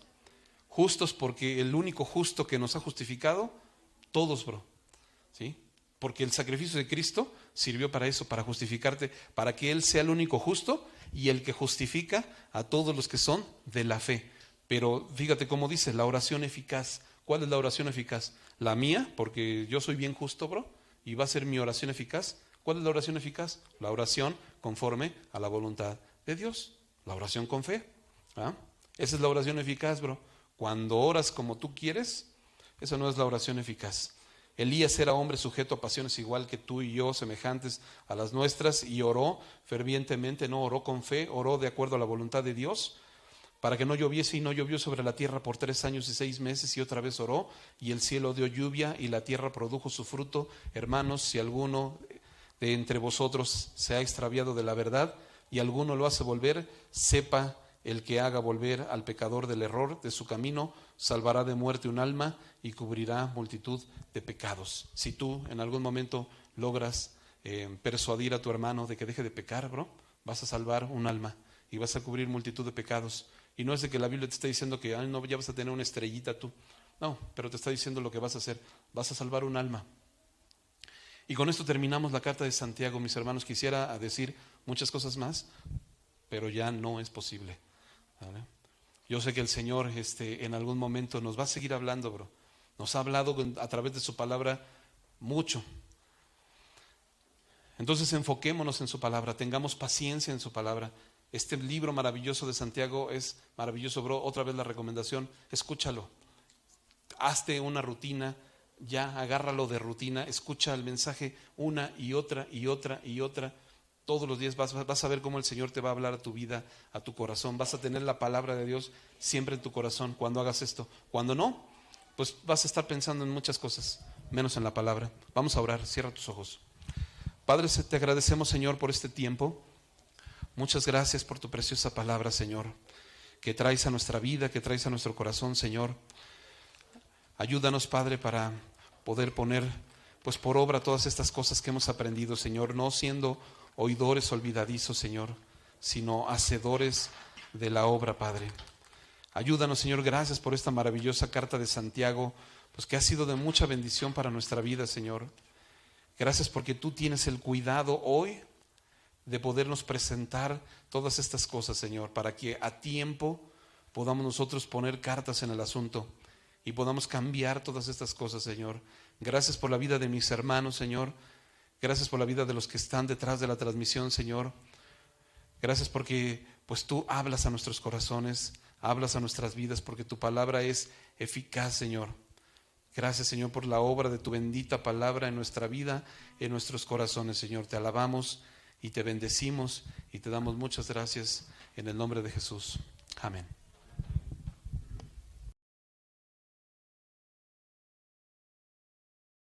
Justos porque el único justo que nos ha justificado, todos, bro, ¿sí? Porque el sacrificio de Cristo sirvió para eso, para justificarte, para que Él sea el único justo y el que justifica a todos los que son de la fe. Pero fíjate cómo dice, la oración eficaz. ¿Cuál es la oración eficaz? La mía, porque yo soy bien justo, bro, y va a ser mi oración eficaz. ¿Cuál es la oración eficaz? La oración conforme a la voluntad de Dios. La oración con fe. ¿Ah? Esa es la oración eficaz, bro. Cuando oras como tú quieres, esa no es la oración eficaz. Elías era hombre sujeto a pasiones igual que tú y yo, semejantes a las nuestras, y oró fervientemente, no oró con fe, oró de acuerdo a la voluntad de Dios, para que no lloviese, y no llovió sobre la tierra por 3 años y 6 meses, y otra vez oró, y el cielo dio lluvia, y la tierra produjo su fruto. Hermanos, si alguno de entre vosotros se ha extraviado de la verdad, y alguno lo hace volver, sepa el que haga volver al pecador del error de su camino, salvará de muerte un alma y cubrirá multitud de pecados. Si tú en algún momento logras persuadir a tu hermano de que deje de pecar, bro, vas a salvar un alma y vas a cubrir multitud de pecados. Y no es de que la Biblia te esté diciendo que no, ya vas a tener una estrellita tú. No, pero te está diciendo lo que vas a hacer. Vas a salvar un alma. Y con esto terminamos la carta de Santiago, mis hermanos. Quisiera decir muchas cosas más, pero ya no es posible. ¿Vale? Yo sé que el Señor en algún momento nos va a seguir hablando, bro. Nos ha hablado a través de su palabra mucho. Entonces enfoquémonos en su palabra, tengamos paciencia en su palabra. Este libro maravilloso de Santiago es maravilloso, bro. Otra vez la recomendación, escúchalo. Hazte una rutina, ya agárralo de rutina, escucha el mensaje una y otra y otra y otra. Todos los días vas a ver cómo el Señor te va a hablar a tu vida, a tu corazón. Vas a tener la palabra de Dios siempre en tu corazón cuando hagas esto. Cuando no, pues vas a estar pensando en muchas cosas, menos en la palabra. Vamos a orar, cierra tus ojos. Padre, te agradecemos, Señor, por este tiempo. Muchas gracias por tu preciosa palabra, Señor, que traes a nuestra vida, que traes a nuestro corazón, Señor. Ayúdanos, Padre, para poder poner pues por obra todas estas cosas que hemos aprendido, Señor, no siendo oidores olvidadizos, Señor, sino hacedores de la obra, Padre. Ayúdanos, Señor, gracias por esta maravillosa carta de Santiago, pues que ha sido de mucha bendición para nuestra vida, Señor. Gracias porque tú tienes el cuidado hoy de podernos presentar todas estas cosas, Señor, para que a tiempo podamos nosotros poner cartas en el asunto y podamos cambiar todas estas cosas, Señor. Gracias por la vida de mis hermanos, Señor. Gracias por la vida de los que están detrás de la transmisión, Señor. Gracias porque pues tú hablas a nuestros corazones, hablas a nuestras vidas, porque tu palabra es eficaz, Señor. Gracias, Señor, por la obra de tu bendita palabra en nuestra vida, en nuestros corazones, Señor. Te alabamos y te bendecimos y te damos muchas gracias en el nombre de Jesús. Amén.